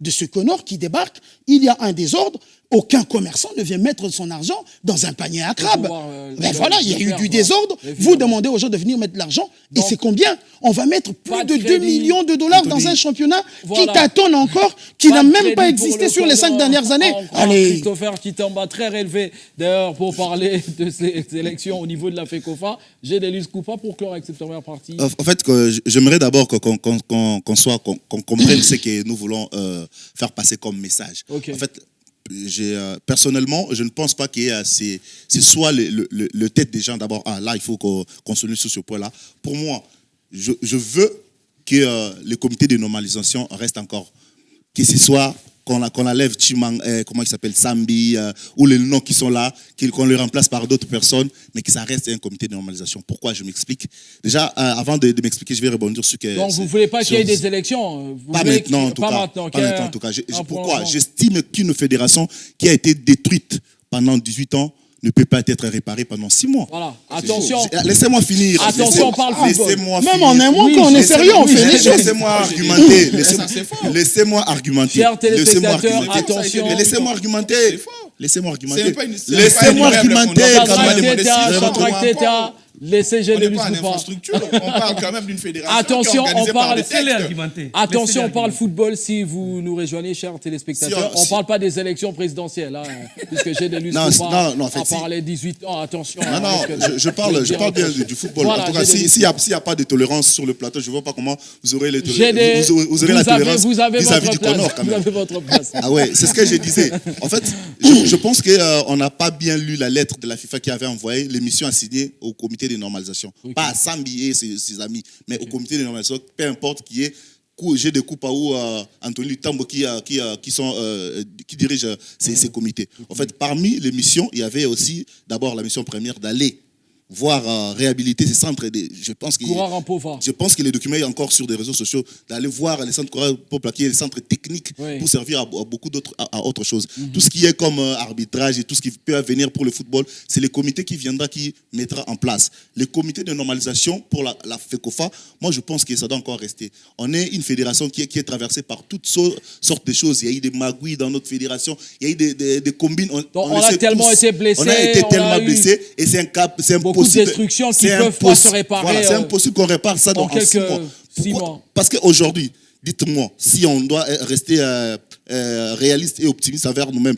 de ce Connor qui débarque. Il y a un désordre. Aucun commerçant ne vient mettre son argent dans un panier à crabe. Ben voilà, il y a eu du désordre. Vous demandez aux gens de venir mettre de l'argent. Et c'est combien? On va mettre plus de 2 millions de dollars dans un championnat qui tâtonne encore, qui n'a même pas existé sur les 5 dernières années. Allez. Christopher Kitamba, très relevé. D'ailleurs, pour parler de ces élections au niveau de la FECOFA, j'ai des listes coupables pour clore avec cette première partie. En fait, j'aimerais d'abord qu'on comprenne ce que nous voulons faire passer comme message. En fait, personnellement, je ne pense pas que c'est soit le tête des gens d'abord. Là, il faut qu'on se sur ce point-là. Pour moi, je veux que le comité de normalisation reste encore, que ce soit qu'on enlève Chimang, comment il s'appelle, Sambi, ou les noms qui sont là, qu'on les remplace par d'autres personnes, mais que ça reste un comité de normalisation. Pourquoi? Je m'explique. Déjà, avant de m'expliquer, je vais rebondir sur que... Donc, vous ne voulez pas qu'il y ait des élections? Pas maintenant, en tout cas. Pourquoi? J'estime qu'une fédération qui a été détruite pendant 18 ans ne peut pas être réparée pendant 6 mois. Voilà. Attention. Laissez-moi finir. Attention, on parle football. Même en un mois, quand on est sérieux, on fait les choses. Laissez-moi argumenter. Laissez-moi argumenter. Chers téléspectateurs, attention. Laissez-moi argumenter. Laissez-moi argumenter. Laissez-moi argumenter. Laissez Générus Coupa. On parle quand même d'une fédération. Attention, on parle parle football si vous nous rejoignez, chers téléspectateurs. On ne parle pas des élections présidentielles, hein, puisque Générus Coupa a parlé 18 ans. Attention. Non, je parle bien du football. En tout cas, s'il n'y a pas de tolérance sur le plateau, je ne vois pas comment vous aurez la tolérance vis-à-vis du Connor. Vous avez votre place. Ah ouais, c'est ce que je disais. En fait, je pense qu'on n'a pas bien lu la lettre de la FIFA qui avait envoyé l'émission assignée au comité de normalisation. Pas à Sambi et ses amis, mais au comité de normalisation, peu importe qui est G de Coupa ou Anthony Lutambo qui dirige ces comités. En fait, parmi les missions, il y avait aussi d'abord la mission première d'aller voir réhabiliter ces centres. Je pense que les documents sont encore sur des réseaux sociaux, d'aller voir les centres pour plaquer les centres techniques pour servir à beaucoup d'autres, à autre chose. Tout ce qui est comme arbitrage et tout ce qui peut venir pour le football, c'est le comité qui viendra, qui mettra en place. Le comité de normalisation pour la FECOFA, moi je pense que ça doit encore rester. On est une fédération qui est traversée par toutes sortes de choses. Il y a eu des magouilles dans notre fédération, il y a eu des combines. On a tellement été blessés. On a été tellement blessés et c'est beaucoup de destructions qui ne peuvent pas se réparer. Voilà, c'est impossible qu'on répare ça dans 6 mois. 6 mois. Parce qu'aujourd'hui, dites-moi, si on doit rester réaliste et optimiste envers nous-mêmes,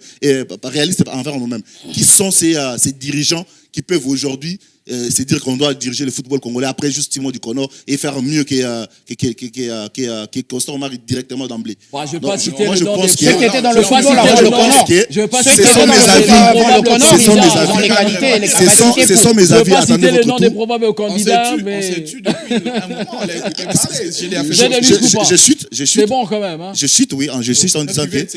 réaliste envers nous-mêmes, qui sont ces dirigeants qui peuvent aujourd'hui se dire qu'on doit diriger le football congolais après juste 6 mois du Connor et faire mieux que Constant Omar directement d'emblée. Je ne vais pas citer le nom ceux qui étaient dans le football avant le Connor. Je vais pas citer le nom Ce sont mes avis. Je ne vais pas citer le nom des probables candidats, mais... On s'est tué depuis un moment. Je chute. C'est bon quand même. Je chute, oui. Je chute en disant que...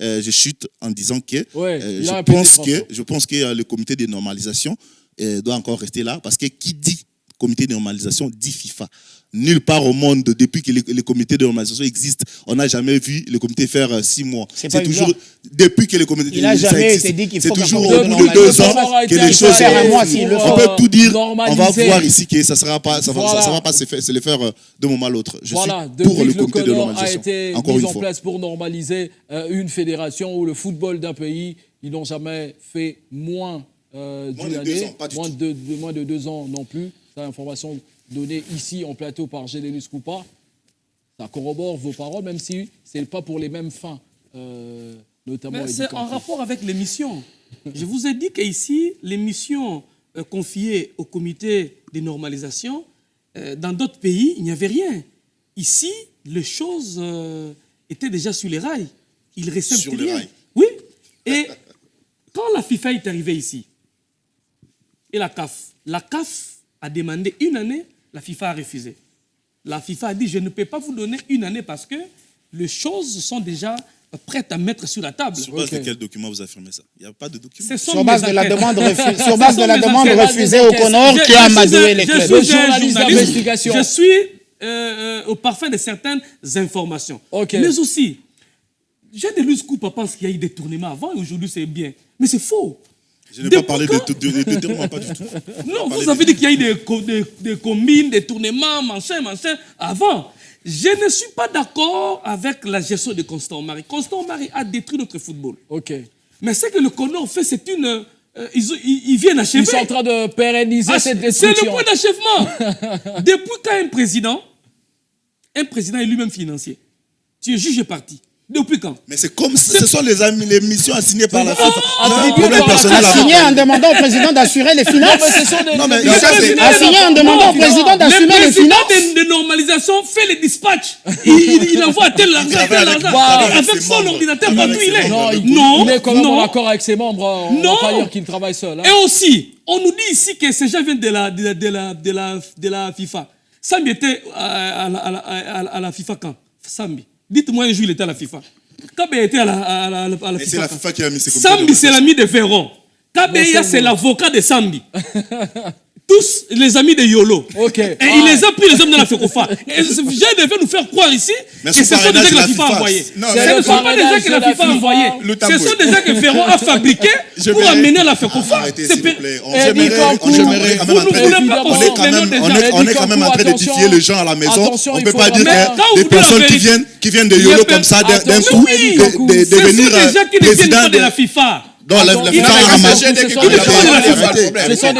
Je chute en disant que... Je pense que le comité de normalisation doit encore rester là, parce que qui dit comité de normalisation dit FIFA. Nulle part au monde, depuis que les comités de normalisation existent, on n'a jamais vu le comité faire 6 mois. C'est toujours depuis que le comité de normalisation existe. C'est toujours au bout de 2 ans que les choses. On peut tout dire. On va voir ici que ça ne va pas se le faire d'un moment à l'autre. Je suis pour le comité de normalisation. Encore une fois. Mis en place pour normaliser une fédération ou le football d'un pays. Ils n'ont jamais fait moins d'une année, moins de 2 ans non plus. C'est l'information donnée ici en plateau par Générus Coupa. Ça corrobore vos paroles, même si ce n'est pas pour les mêmes fins, notamment. Mais c'est en rapport avec les missions. Je vous ai dit qu'ici, les missions confiées au comité de normalisation, dans d'autres pays, il n'y avait rien. Ici, les choses étaient déjà sur les rails. Il restait sur les rails. Oui. Et quand la FIFA est arrivée ici, et la CAF a demandé 1 année, la FIFA a refusé. La FIFA a dit, je ne peux pas vous donner 1 année parce que les choses sont déjà prêtes à mettre sur la table. Sur base de quel document vous affirmez ça? Il n'y a pas de document. Sur base de la demande refusée au Conor qui a amadoué les clubs. Je suis au parfum de certaines informations. Mais aussi, j'ai des Luscoupa pense qu'il y a eu des tournements avant et aujourd'hui c'est bien. Mais c'est faux. Je n'ai pas parlé de tournements, pas du tout. Non, vous avez dit qu'il y a eu des combines, des tournements, machin, avant. Je ne suis pas d'accord avec la gestion de Constant Marie. Constant Marie a détruit notre football. Mais ce que le Conor fait, c'est une... ils viennent achever. Ils sont en train de pérenniser cette destruction. C'est le point d'achèvement. Depuis quand un président est lui-même financier, tu es juge et parti. Depuis quand? Mais c'est comme ce sont les missions assignées par la FIFA. Assignées en demandant au président d'assurer les finances. Assignées en demandant au président d'assumer les finances. Le président de normalisation fait les dispatchs. Il envoie tel argent, avec son ordinateur partout il est. Non, il est quand même en accord avec ses membres. On ne va pas dire qu'il travaille seul. Et aussi, on nous dit ici que ces gens viennent de la FIFA. Sambi était à la FIFA quand? Sambi. Dites-moi un jour il était à la FIFA. Kabeya était à la FIFA. C'est la FIFA qui a mis ses Sambi, c'est l'ami de Ferron. Kabeya, c'est l'avocat de Sambi. Tous les amis de Yolo. Et il les a pris, les hommes de la FECOFA. Et j'ai devait nous faire croire ici que ce sont des gens que la FIFA a envoyés. Ce ne sont pas des gens que la FIFA a envoyés. Ce sont des gens que Ferron a fabriqués pour amener à la FECOFA. Arrêtez, s'il vous plaît. On est quand même en train d'édifier les gens à la maison. On ne peut pas dire que des personnes qui viennent de Yolo comme ça, d'un coup, devenir président de la FIFA. Non, la FIFA a ramassé. Ce sont des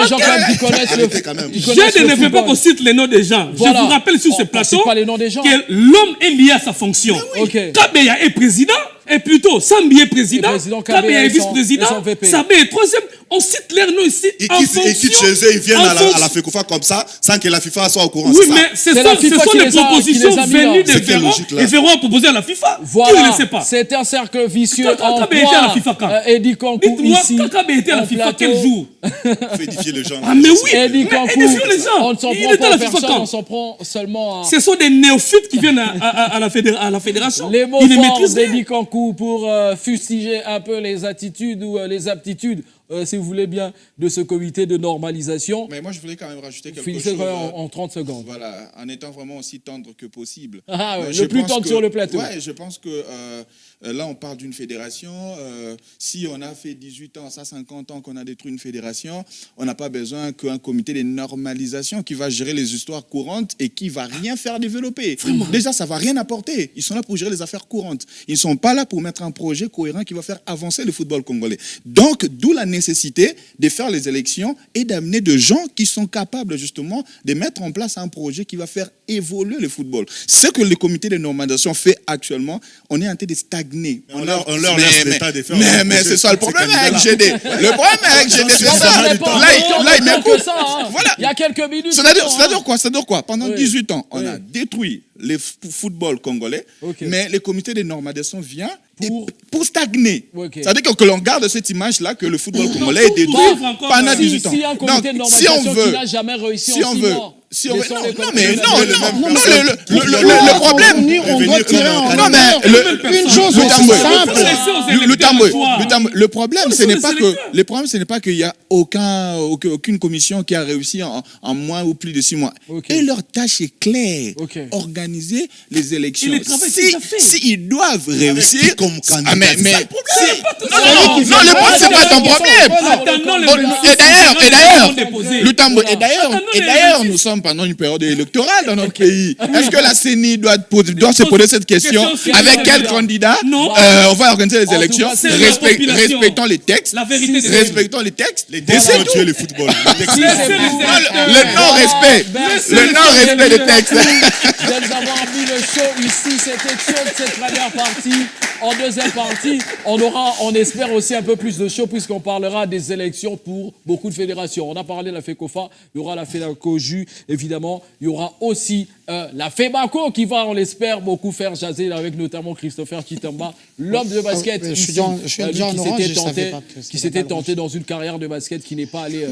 gens qui connaissent le. Je ne veux pas qu'on cite les noms des gens. Je vous rappelle sur ce plateau que l'homme est lié à sa fonction. Kabeya est président, et plutôt Sambi est président, Kabeya est vice-président, Sabé est troisième. On cite leurs noms ici. Ils quittent chez eux, ils viennent à la FECOFA comme ça, sans que la FIFA soit au courant. Oui, mais ce sont des propositions venues de Ferron, et Ferron a proposé à la FIFA. Voilà, tu ne le sais pas. C'est un cercle vicieux. Kabeya était à la FIFA quand? Eddie Kankou ici. Dites-moi, Kabeya était à la FIFA quel jour? Il faut édifier les gens. Ah mais oui, Eddie Kankou, les gens. on ne s'en prend pas à personne, on s'en prend seulement à... Ce sont des néophytes qui viennent à la fédération. Les mots forts d'Eddie Kankou pour fustiger un peu les attitudes ou les aptitudes, si vous voulez bien, de ce comité de normalisation. Mais moi, je voulais quand même rajouter quelque chose. Finissez en 30 secondes. Voilà, en étant vraiment aussi tendre que possible. Le plus tendre sur le plateau. Ouais, je pense que là, on parle d'une fédération. Si on a fait 18 ans, ça 50 ans qu'on a détruit une fédération, on n'a pas besoin qu'un comité de normalisation qui va gérer les histoires courantes et qui va rien faire développer. Vraiment. Déjà, ça va rien apporter. Ils sont là pour gérer les affaires courantes. Ils ne sont pas là pour mettre un projet cohérent qui va faire avancer le football congolais. Donc, d'où la nécessité de faire les élections et d'amener des gens qui sont capables justement de mettre en place un projet qui va faire évoluer le football. Ce que le comité de normalisation fait actuellement, on est en train de stagner. On leur laisse l'état de faire. Mais c'est ça le problème avec GD. Le problème avec GD, c'est ça. Là, il m'écoute. Voilà. Il y a quelques minutes. C'est-à-dire quoi? Pendant 18 ans, on a détruit le football congolais, mais le comité de normalisation vient pour stagner. C'est-à-dire que l'on garde cette image-là que le football congolais est détruit pendant 18 ans. Si un comité de normalisation qui n'a jamais réussi en 6 mois. Le problème. Une chose simple. Le problème, ce n'est pas qu'il y a aucune commission qui a réussi en moins ou plus de 6 mois. Et leur tâche est claire. Organiser les élections. S'ils doivent réussir comme candidat. Non, le point, c'est pas ton problème. Et d'ailleurs, nous sommes pendant une période électorale dans notre pays. Est-ce que la CENI doit se poser cette question? Avec quel candidat on va organiser les élections? Respectons les textes. La vérité, respectons les textes. Les textes vont tuer le football. Le non-respect. Le non-respect des textes. De nous avoir mis le show ici. C'était chaud cette première partie. En deuxième partie, on espère aussi un peu plus de show puisqu'on parlera des élections pour beaucoup de fédérations. On a parlé de la FECOFA, il y aura la FENACOJU, évidemment. Il y aura aussi la FEBACO qui va, on l'espère, beaucoup faire jaser avec notamment Christopher Chitamba, l'homme de basket qui s'était tenté dans une carrière de basket qui n'est pas allé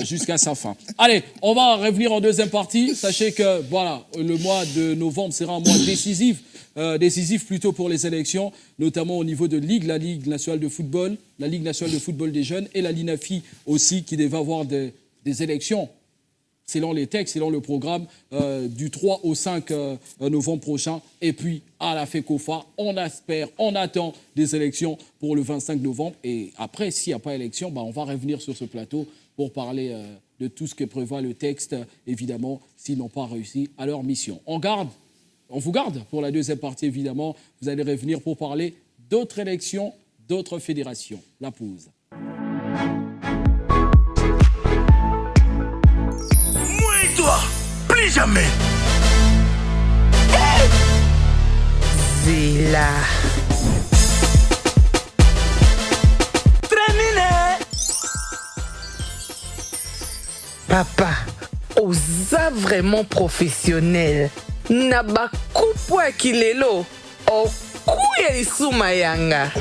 jusqu'à sa fin. Allez, on va revenir en deuxième partie. Sachez que voilà, le mois de novembre sera un mois décisif plutôt pour les élections, notamment au niveau de Ligue, la Ligue nationale de football, la Ligue nationale de football des jeunes et la LINAFI aussi qui devait avoir des élections selon les textes, selon le programme du 3 au 5 novembre prochain. Et puis à la FECOFA, on espère, on attend des élections pour le 25 novembre. Et après, s'il n'y a pas élection, on va revenir sur ce plateau pour parler de tout ce que prévoit le texte, évidemment, s'ils n'ont pas réussi à leur mission. On vous garde pour la deuxième partie, évidemment. Vous allez revenir pour parler d'autres élections, d'autres fédérations. La pause. Moi et toi, plus jamais. Zila. Terminé. Papa, osa vraiment professionnel. Na bakupu ya kilelo okuya lisuma yanga.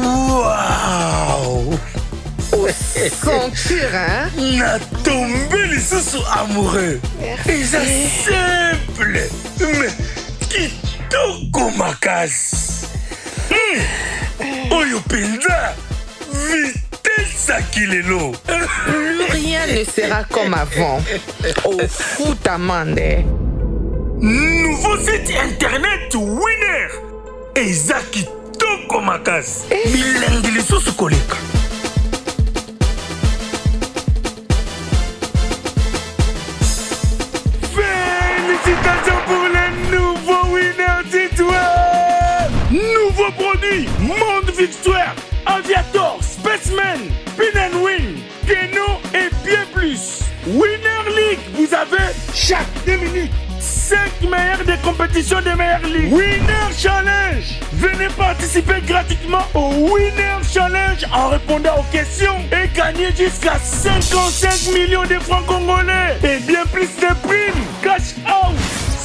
Wow. Ceinture, hein? Na tombé lisusu amoureux. Et ça simple. Mais kitoko makasi. Oyo penza vitesse à kilelo. Plus rien ne sera comme avant. Au foot amande. Nouveau site internet Winner. Eza kitoko makasi. Bilengi lisusu koleka. Félicitations pour les nouveaux winners d'Étoile. Nouveau produit, Monde Victoire, Aviator, Spaceman, Pin & Wing, Keno et bien plus. Winner League, vous avez chaque 2 minutes 5 meilleurs des compétitions des meilleures ligues. Winner Challenge, venez participer gratuitement au Winner Challenge en répondant aux questions et gagner jusqu'à 55 millions de francs congolais et bien plus de primes. Cash out.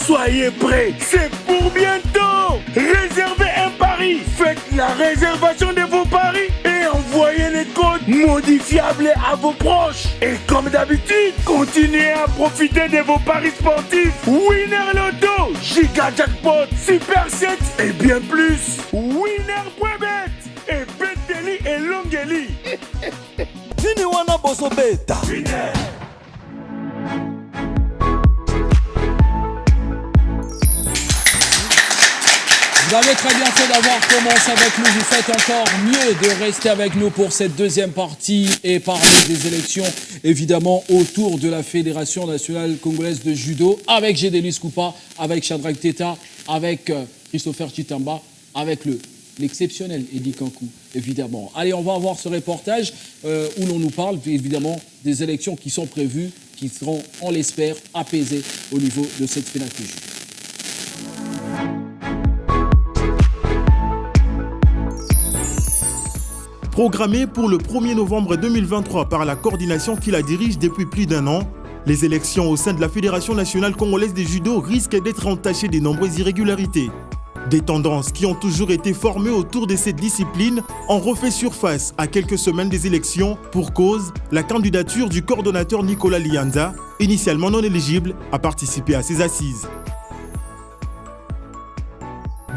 Soyez prêts, c'est pour bientôt. Réservez un pari, faites la réservation de vos paris et envoyez les codes modifiables à vos proches. Et comme d'habitude, continuez à profiter de vos paris sportifs. Winner Lotto, Giga Jackpot, Super 7 et bien plus. Winner.bet et Beteli et Longeli. Vini wana boso beta. Winner. Vous avez très bien fait d'avoir commencé avec nous. Vous faites encore mieux de rester avec nous pour cette deuxième partie et parler des élections, évidemment, autour de la Fédération nationale congolaise de judo, avec Gédélis Koupa, avec Shadrack Teta, avec Christopher Chitamba, avec l'exceptionnel Eddie Kankou, évidemment. Allez, on va avoir ce reportage où l'on nous parle, évidemment, des élections qui sont prévues, qui seront, on l'espère, apaisées au niveau de cette FENACOJU. Programmée pour le 1er novembre 2023 par la coordination qui la dirige depuis plus d'1 an, les élections au sein de la Fédération nationale congolaise de judo risquent d'être entachées de nombreuses irrégularités. Des tendances qui ont toujours été formées autour de cette discipline ont refait surface à quelques semaines des élections pour cause la candidature du coordonnateur Nicolas Lianza, initialement non éligible à participer à ces assises.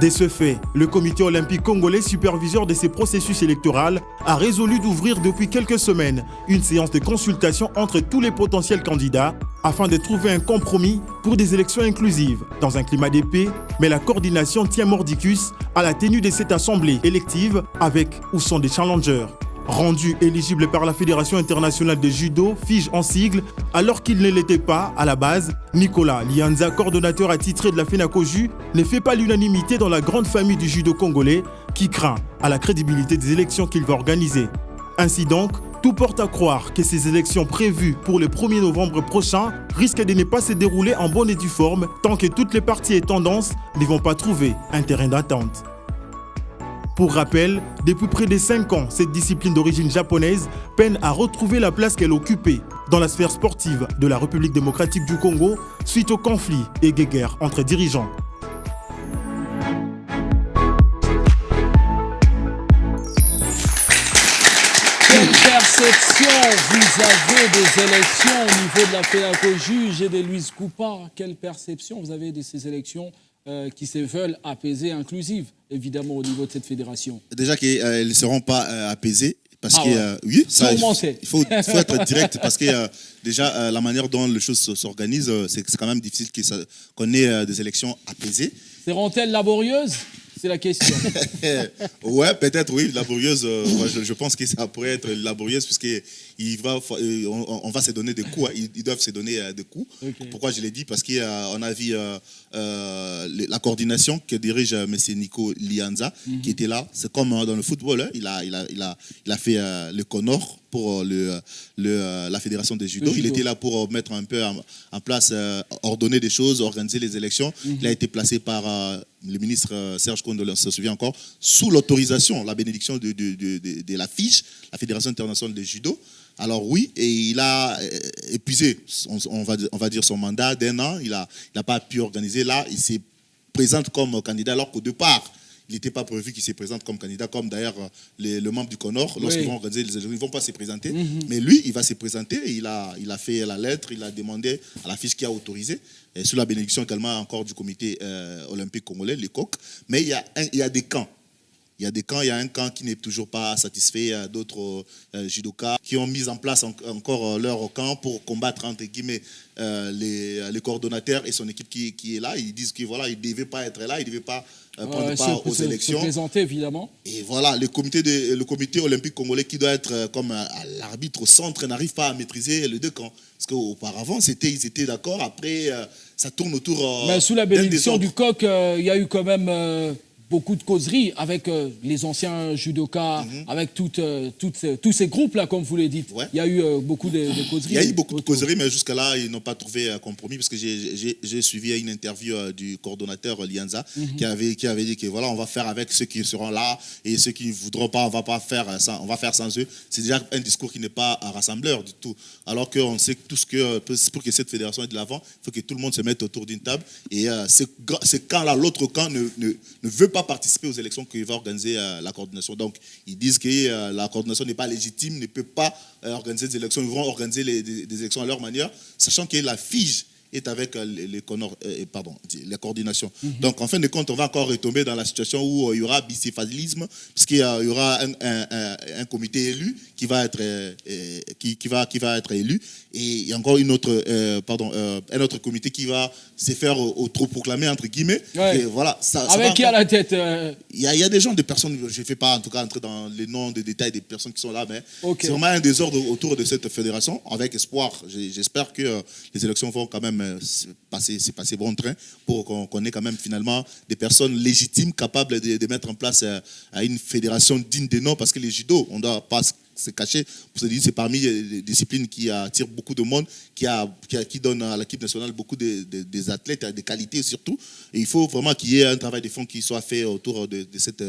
Dès ce fait, le comité olympique congolais, superviseur de ces processus électoraux, a résolu d'ouvrir depuis quelques semaines une séance de consultation entre tous les potentiels candidats afin de trouver un compromis pour des élections inclusives dans un climat de paix, mais la coordination tient mordicus à la tenue de cette assemblée élective avec ou sans des challengers. Rendu éligible par la Fédération internationale de judo, FIJ en sigle, alors qu'il ne l'était pas à la base, Nicolas Lianza, coordonnateur attitré de la FENACOJU, ne fait pas l'unanimité dans la grande famille du judo congolais qui craint à la crédibilité des élections qu'il va organiser. Ainsi donc, tout porte à croire que ces élections prévues pour le 1er novembre prochain risquent de ne pas se dérouler en bonne et due forme tant que toutes les parties et tendances ne vont pas trouver un terrain d'attente. Pour rappel, depuis près de 5 ans, cette discipline d'origine japonaise peine à retrouver la place qu'elle occupait dans la sphère sportive de la République démocratique du Congo suite aux conflits et guerres entre dirigeants. Quelle perception vous avez des élections au niveau de la FENACOJU et de Louise Coupa? Quelle perception vous avez de ces élections qui se veulent apaisées, inclusives, évidemment, au niveau de cette fédération? Déjà qu'elles ne seront pas apaisées. Parce que, ouais. oui, ça, il faut être direct parce que déjà, la manière dont les choses s'organisent, c'est quand même difficile qu'on ait des élections apaisées. Seront-elles laborieuses? C'est la question. Ouais, peut-être, oui, laborieuse. Je pense que ça pourrait être laborieuse puisqu'on va se donner des coups. Ils doivent se donner des coups. Okay. Pourquoi je l'ai dit? Parce qu'on a vu la coordination que dirige M. Nico Lianza, qui était là. C'est comme dans le football. Hein. Il a fait le Connor pour la fédération des judo. Il était là pour mettre un peu en place, ordonner des choses, organiser les élections. Il a été placé par le ministre Serge Kondo, on se souvient encore, sous l'autorisation, la bénédiction de la FIJ, la Fédération internationale de judo. Alors oui, et il a épuisé, on va dire, son mandat d'1 an. Il n'a pas pu organiser. Là, il se présente comme candidat, alors qu'au départ, il n'était pas prévu qu'il se présente comme candidat, comme d'ailleurs le membre du Connor, lorsqu'ils vont organiser les élections, ils ne vont pas se présenter. Mais lui, il va se présenter. Il a fait la lettre, il a demandé à la FIJ qui a autorisé, et sous la bénédiction également encore du comité olympique congolais, le COC. Mais il y a des camps. Il y a des camps, il y a un camp qui n'est toujours pas satisfait, il y a d'autres judokas qui ont mis en place encore leur camp pour combattre, entre guillemets, les coordonnateurs et son équipe qui est là. Ils disent qu'il voilà, ne devait pas être là, il ne devait pas prendre part aux élections. Se présenter, évidemment. Et voilà, le comité olympique congolais qui doit être comme l'arbitre au centre n'arrive pas à maîtriser les deux camps. Parce qu'auparavant, ils étaient d'accord, après, ça tourne autour. Mais sous la bénédiction du COC, il y a eu quand même beaucoup de causeries avec les anciens judokas, avec tous ces groupes-là, comme vous l'avez dit. Ouais. Il y a eu beaucoup de causeries. Il y a eu beaucoup de causeries, mais jusqu'à là, ils n'ont pas trouvé un compromis, parce que j'ai suivi une interview du coordonnateur Lianza, qui avait dit que voilà, on va faire avec ceux qui seront là, et ceux qui ne voudront pas, on va faire sans eux. C'est déjà un discours qui n'est pas rassembleur du tout. Alors qu'on sait tous que pour que cette fédération ait de l'avant, il faut que tout le monde se mette autour d'une table. Et c'est quand là, l'autre camp ne veut pas participer aux élections qu'il va organiser la coordination. Donc, ils disent que la coordination n'est pas légitime, ne peut pas organiser des élections. Ils vont organiser des élections à leur manière, sachant que la FIJ est avec les coordinations. Donc, en fin de compte, on va encore retomber dans la situation où il y aura bicéphalisme, puisqu'il y aura un comité élu qui va être élu, et il y a encore un autre comité qui va se faire autoproclamer, entre guillemets. Ouais. Et voilà, avec qui à la tête Il y a des gens, des personnes, je ne fais pas en tout cas entrer dans les noms, les détails des personnes qui sont là, mais c'est vraiment un désordre autour de cette fédération, avec espoir. J'espère que les élections vont quand même passer bon train pour qu'on ait quand même finalement des personnes légitimes capables de mettre en place une fédération digne de nom, parce que les judo, on ne doit pas se cacher. C'est parmi les disciplines qui attirent beaucoup de monde, qui donne à l'équipe nationale beaucoup des athlètes, des qualités surtout. Et il faut vraiment qu'il y ait un travail de fond qui soit fait autour de cette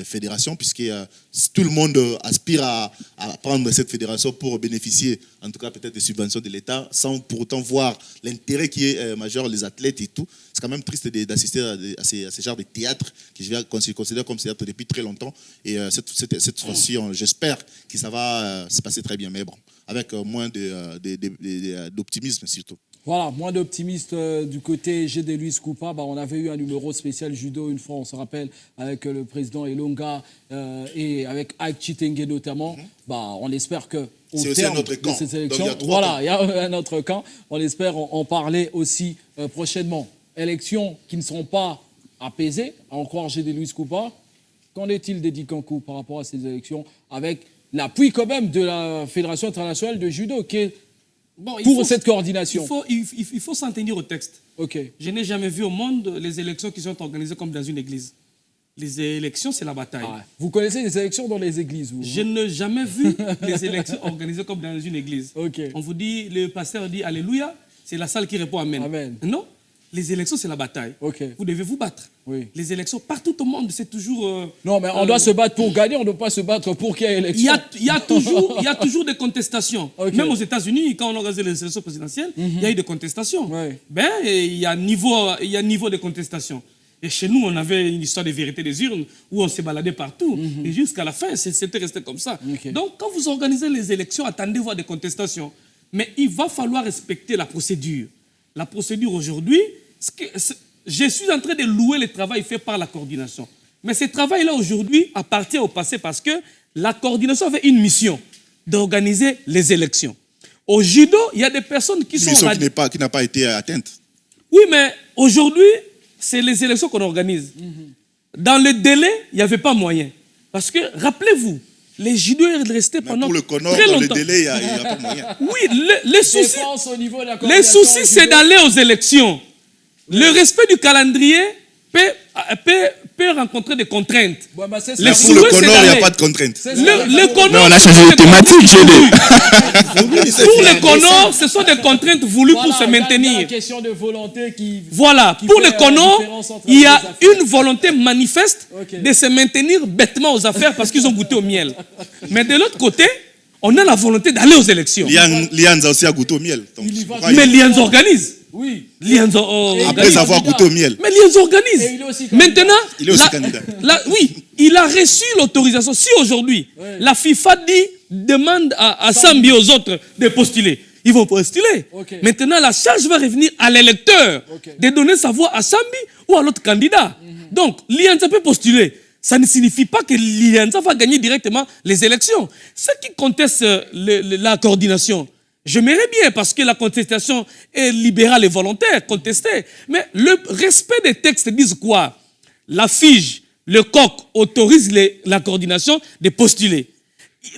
fédération, puisque tout le monde aspire à prendre cette fédération pour bénéficier, en tout cas peut-être des subventions de l'État, sans pour autant voir l'intérêt qui est majeur, les athlètes et tout. C'est quand même triste d'assister à ces genres de théâtre que je considère comme théâtre depuis très longtemps. Et cette fois-ci, j'espère que ça va se passer très bien. Mais bon, avec moins d'optimisme surtout. Voilà, moins d'optimistes du côté GD Luis Coupa. On avait eu un numéro spécial judo une fois, on se rappelle, avec le président Elonga et avec Ike Chitenge notamment. On espère que au terme de ces élections, il y a un autre camp. On espère en parler aussi prochainement. Élections qui ne seront pas apaisées, à en croire GD Luis Coupa. Qu'en est-il d'Eddie Kankou par rapport à ces élections, avec l'appui quand même de la Fédération internationale de judo qui est cette coordination? Il faut s'en tenir au texte. Je n'ai jamais vu au monde les élections qui sont organisées comme dans une église. Les élections, c'est la bataille. Vous connaissez les élections dans les églises, vous? Je n'ai jamais vu les élections organisées comme dans une église. On vous dit, le pasteur dit Alléluia, c'est la salle qui répond Amen. Non, les élections, c'est la bataille. Vous devez vous battre. Les élections, partout au monde, c'est toujours... Non, mais on doit se battre pour gagner, on ne doit pas se battre pour qu'il y ait élection. Il y a toujours des contestations. Même aux États-Unis, quand on organise les élections présidentielles, il y a eu des contestations. Il y a niveau de contestation. Et chez nous, on avait une histoire de vérité des urnes où on s'est baladé partout. Et jusqu'à la fin, c'était resté comme ça. Donc, quand vous organisez les élections, attendez voir des contestations. Mais il va falloir respecter la procédure. La procédure aujourd'hui, je suis en train de louer le travail fait par la coordination. Mais ce travail-là aujourd'hui appartient au passé parce que la coordination avait une mission d'organiser les élections. Au judo, il y a des personnes qui sont... Une mission qui n'a pas été atteinte. Oui, mais aujourd'hui, c'est les élections qu'on organise. Dans le délai, il n'y avait pas moyen. Parce que, rappelez-vous, les judo restaient pendant très longtemps. Dans le délai, il n'y a pas moyen. Oui, les soucis, c'est d'aller aux élections. Le respect du calendrier peut rencontrer des contraintes. Pour le Conor, il n'y a pas de contraintes. Le Conor, on a changé de thématique. Pour le Conor, ce sont des contraintes voulues pour se maintenir. Une question de volonté qui... Voilà, pour le Conor, il y a une volonté manifeste de se maintenir bêtement aux affaires parce qu'ils ont goûté au miel. Mais de l'autre côté, on a la volonté d'aller aux élections. Lianza aussi a goûté au miel. Mais Lianza organise. Oui. Après avoir goûté au miel. Mais Lianza organise. Maintenant, il est aussi candidat. Oui, il a reçu l'autorisation. Si aujourd'hui, la FIFA demande à Sambi et aux autres de postuler, ils vont postuler. Maintenant, la charge va revenir à l'électeur de donner sa voix à Sambi ou à l'autre candidat. Donc, Lianza peut postuler. Ça ne signifie pas que Lianza va gagner directement les élections. Ceux qui contestent la coordination, j'aimerais bien, parce que la contestation est libérale et volontaire, contester. Mais le respect des textes disent quoi? La FIGE, le COC autorise la coordination de postuler.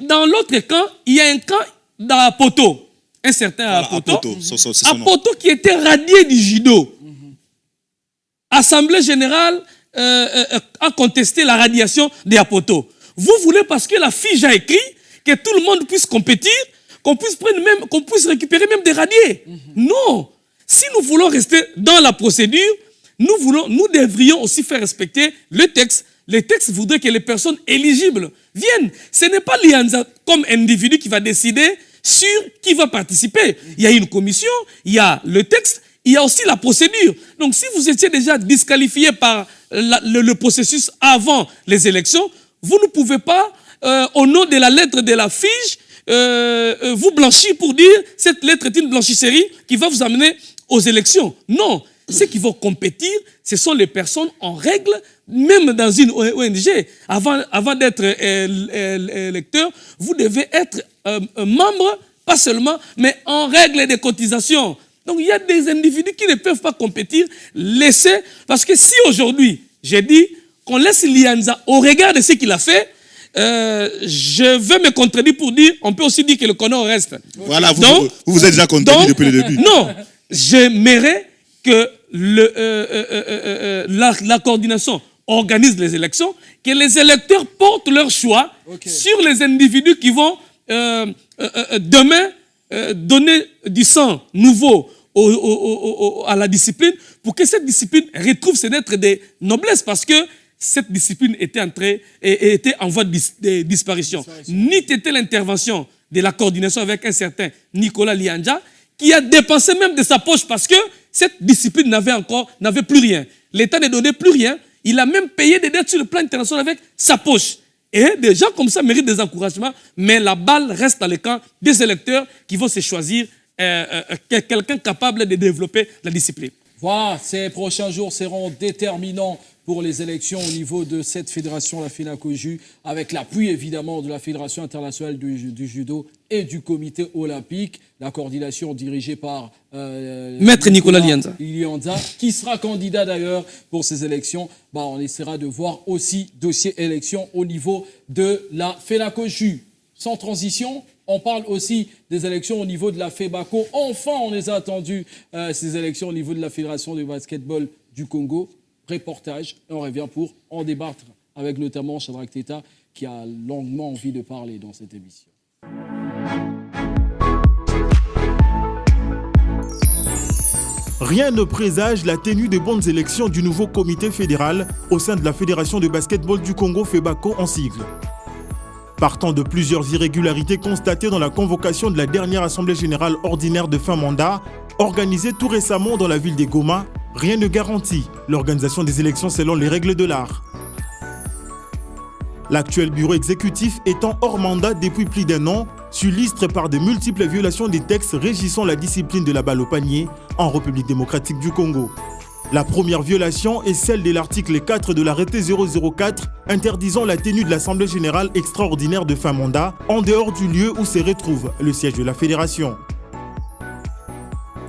Dans l'autre camp, il y a un camp d'Apoto, un certain Apoto qui était radié du judo. Assemblée générale a contesté la radiation d'Apoto. Vous voulez, parce que la FIGE a écrit, que tout le monde puisse compétir, qu'on puisse récupérer même des radiés. Non. Si nous voulons rester dans la procédure, nous devrions aussi faire respecter le texte. Le texte voudrait que les personnes éligibles viennent. Ce n'est pas Lianza comme individu qui va décider sur qui va participer. Il y a une commission, il y a le texte, il y a aussi la procédure. Donc si vous étiez déjà disqualifié par le processus avant les élections, vous ne pouvez pas, au nom de la lettre de la FIGE, vous blanchir pour dire cette lettre est une blanchisserie qui va vous amener aux élections. Non, ceux qui vont compétir, ce sont les personnes en règle, même dans une ONG. Avant d'être électeur, vous devez être membre, pas seulement, mais en règle des cotisations. Donc il y a des individus qui ne peuvent pas compétir, laisser, parce que si aujourd'hui, j'ai dit qu'on laisse Lianza au regard de ce qu'il a fait, je veux me contredire pour dire, on peut aussi dire que le Conor reste. Voilà, vous êtes déjà contredit depuis le début. Non, j'aimerais que la coordination organise les élections, que les électeurs portent leur choix sur les individus qui vont demain donner du sang nouveau à la discipline pour que cette discipline retrouve ses lettres de noblesse, parce que cette discipline était en voie de disparition. Ni était l'intervention de la coordination avec un certain Nicolas Lianja, qui a dépensé même de sa poche parce que cette discipline n'avait plus rien. L'État ne donnait plus rien. Il a même payé des dettes sur le plan international avec sa poche. Et des gens comme ça méritent des encouragements, mais la balle reste dans le camp des électeurs qui vont se choisir quelqu'un capable de développer la discipline. Voilà, ces prochains jours seront déterminants pour les élections au niveau de cette fédération, la FENACOJU, avec l'appui évidemment de la Fédération internationale du judo et du comité olympique, la coordination dirigée par Maître Nicolas Lianza, qui sera candidat d'ailleurs pour ces élections. On essaiera de voir aussi dossier élection au niveau de la FENACOJU. Sans transition, on parle aussi des élections au niveau de la FEBACO. Enfin, on les a attendues, ces élections au niveau de la Fédération de basketball du Congo. Reportage, et on revient pour en débattre avec notamment Shadrack Teta, qui a longuement envie de parler dans cette émission. Rien ne présage la tenue des bonnes élections du nouveau comité fédéral au sein de la Fédération de basketball du Congo, FEBACO en sigle. Partant de plusieurs irrégularités constatées dans la convocation de la dernière Assemblée générale ordinaire de fin mandat, organisée tout récemment dans la ville de Goma, rien ne garantit l'organisation des élections selon les règles de l'art. L'actuel bureau exécutif étant hors mandat depuis plus d'un an, s'illustre par de multiples violations des textes régissant la discipline de la balle au panier en République démocratique du Congo. La première violation est celle de l'article 4 de l'arrêté 004 interdisant la tenue de l'Assemblée générale extraordinaire de fin mandat en dehors du lieu où se retrouve le siège de la fédération.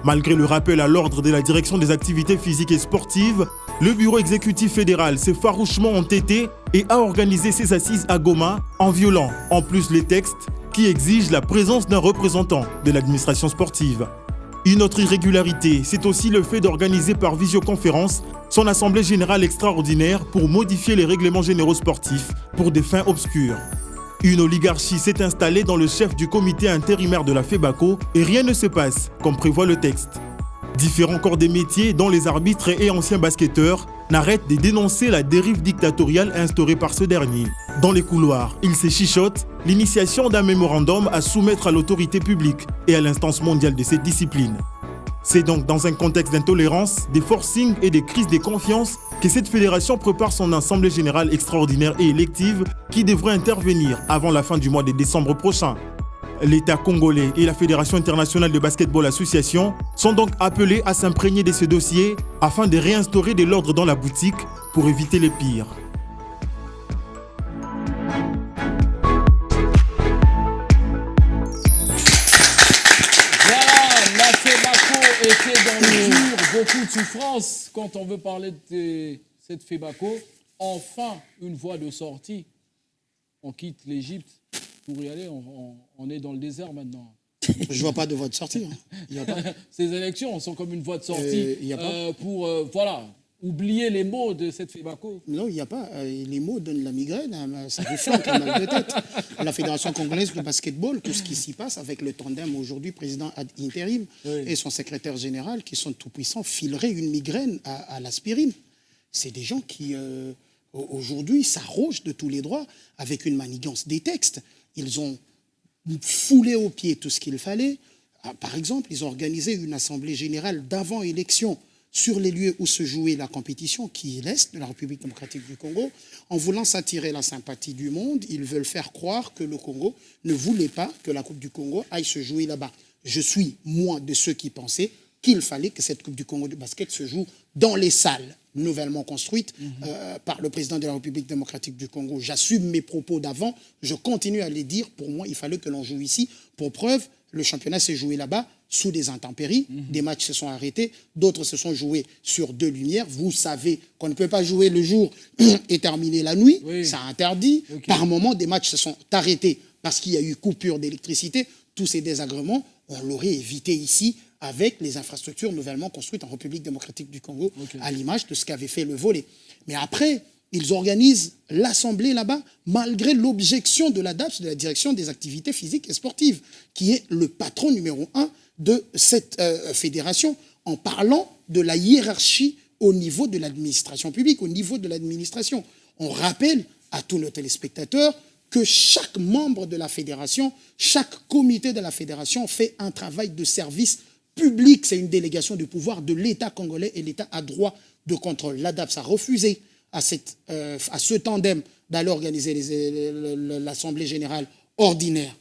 Malgré le rappel à l'ordre de la direction des activités physiques et sportives, le bureau exécutif fédéral s'est farouchement entêté et a organisé ses assises à Goma en violant en plus les textes qui exigent la présence d'un représentant de l'administration sportive. Une autre irrégularité, c'est aussi le fait d'organiser par visioconférence son assemblée générale extraordinaire pour modifier les règlements généraux sportifs pour des fins obscures. Une oligarchie s'est installée dans le chef du comité intérimaire de la FEBACO et rien ne se passe comme prévoit le texte. Différents corps des métiers, dont les arbitres et anciens basketteurs, n'arrêtent de dénoncer la dérive dictatoriale instaurée par ce dernier. Dans les couloirs, il se chichote l'initiation d'un mémorandum à soumettre à l'autorité publique et à l'instance mondiale de cette discipline. C'est donc dans un contexte d'intolérance, de forcing et de crise de confiance que cette fédération prépare son assemblée générale extraordinaire et élective qui devrait intervenir avant la fin du mois de décembre prochain. L'État congolais et la Fédération internationale de basketball association sont donc appelés à s'imprégner de ce dossier afin de réinstaurer de l'ordre dans la boutique pour éviter le pire. La FEBACO était dans le dur, beaucoup de souffrance quand on veut parler de cette FEBACO. Enfin, une voie de sortie. On quitte l'Égypte pour y aller, on est dans le désert maintenant. Je ne vois pas de voie de sortie. Y a pas. Ces élections sont comme une voie de sortie pour oublier les mots de cette FEBACO. Non, il n'y a pas. Les mots donnent la migraine, ça vous flanque un mal de tête. La Fédération congolaise de basketball, tout ce qui s'y passe avec le tandem aujourd'hui, président ad interim, et son secrétaire général, qui sont tout-puissants, fileraient une migraine à l'aspirine. C'est des gens qui, aujourd'hui, s'arrogent de tous les droits avec une manigance des textes. Ils ont foulé aux pieds tout ce qu'il fallait. Par exemple, ils ont organisé une assemblée générale d'avant-élection sur les lieux où se jouait la compétition, qui est l'Est de la République démocratique du Congo. En voulant s'attirer la sympathie du monde, ils veulent faire croire que le Congo ne voulait pas que la Coupe du Congo aille se jouer là-bas. Je suis, moi, de ceux qui pensaient qu'il fallait que cette Coupe du Congo de basket se joue dans les salles nouvellement construites par le président de la République démocratique du Congo. J'assume mes propos d'avant, je continue à les dire. Pour moi, il fallait que l'on joue ici. Pour preuve, le championnat s'est joué là-bas sous des intempéries. Des matchs se sont arrêtés, d'autres se sont joués sur deux lumières. Vous savez qu'on ne peut pas jouer le jour et terminer la nuit. Oui. Ça interdit. Okay. Par moment, des matchs se sont arrêtés parce qu'il y a eu coupure d'électricité. Tous ces désagréments, on l'aurait évité ici avec les infrastructures nouvellement construites en République démocratique du Congo, à l'image de ce qu'avait fait le volley. Mais après, ils organisent l'Assemblée là-bas, malgré l'objection de la DAPS, de la Direction des activités physiques et sportives, qui est le patron numéro 1 de cette fédération, en parlant de la hiérarchie au niveau de l'administration publique, au niveau de l'administration. On rappelle à tous nos téléspectateurs que chaque membre de la fédération, chaque comité de la fédération fait un travail de service public. C'est une délégation de pouvoir de l'État congolais et l'État a droit de contrôle. L'ADAPS a refusé à ce tandem d'aller organiser l'Assemblée générale ordinaire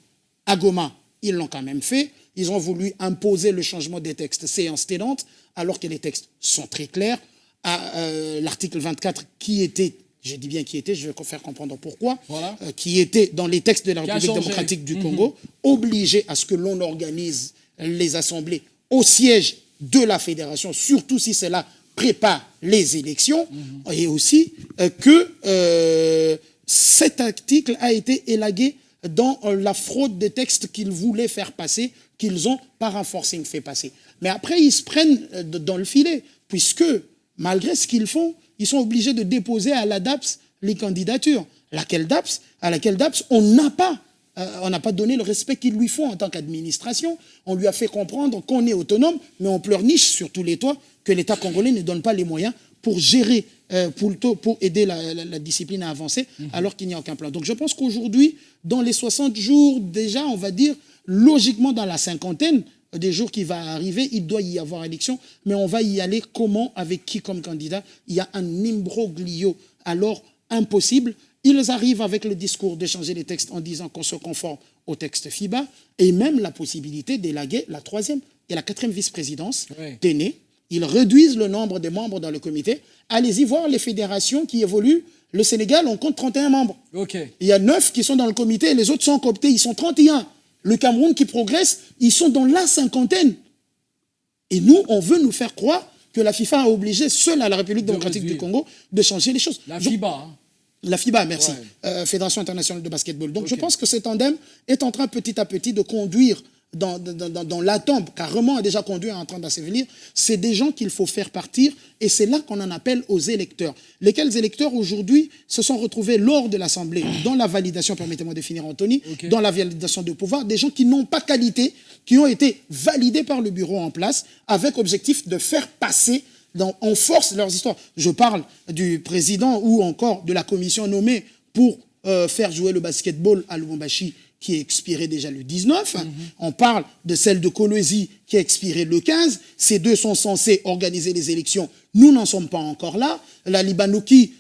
à Goma. Ils l'ont quand même fait. ils ont voulu imposer le changement des textes séance tenante, alors que les textes sont très clairs. L'article 24 qui était, je dis bien qui était, je vais faire comprendre pourquoi, qui était dans les textes de la République démocratique du Congo, obligé à ce que l'on organise les assemblées au siège de la fédération, surtout si cela prépare les élections, et aussi que cet article a été élagué dans la fraude des textes qu'ils voulaient faire passer, qu'ils ont par un forcing fait passer. Mais après, ils se prennent dans le filet, puisque malgré ce qu'ils font, ils sont obligés de déposer à la DAPS les candidatures. À laquelle DAPS, on n'a pas donné le respect qu'il lui faut en tant qu'administration. On lui a fait comprendre qu'on est autonome, mais on pleurniche sur tous les toits que l'État congolais ne donne pas les moyens pour gérer, pour aider la discipline à avancer, alors qu'il n'y a aucun plan. Donc je pense qu'aujourd'hui, dans les 60 jours, déjà, on va dire, logiquement dans la cinquantaine des jours qui va arriver, il doit y avoir élection, mais on va y aller comment, avec qui comme candidat? Il y a un imbroglio, alors impossible. Ils arrivent avec le discours d'échanger les textes en disant qu'on se conforme au texte FIBA, et même la possibilité d'élaguer la 3e et la 4e vice-présidence, Téné. Ils réduisent le nombre de membres dans le comité. Allez-y voir les fédérations qui évoluent. Le Sénégal, on compte 31 membres. Il y a 9 qui sont dans le comité, et les autres sont cooptés, ils sont 31. Le Cameroun qui progresse, ils sont dans la cinquantaine. Et nous, on veut nous faire croire que la FIFA a obligé seule à la République démocratique du Congo de changer les choses. La FIBA. La FIBA, merci. Fédération internationale de basketball. Donc je pense que cet tandem est en train petit à petit de conduire dans la tombe, carrément a déjà conduit en train d'assevelir. C'est des gens qu'il faut faire partir, et c'est là qu'on en appelle aux électeurs. Lesquels électeurs aujourd'hui se sont retrouvés lors de l'Assemblée, dans la validation, permettez-moi de finir Anthony, dans la validation de pouvoir, des gens qui n'ont pas qualité, qui ont été validés par le bureau en place, avec objectif de faire passer en force leurs histoires. Je parle du président ou encore de la commission nommée pour faire jouer le basketball à Lubumbashi, qui est expiré déjà le 19. On parle de celle de Kolwezi qui est expirée le 15. Ces deux sont censés organiser les élections. Nous n'en sommes pas encore là. La Libanouki,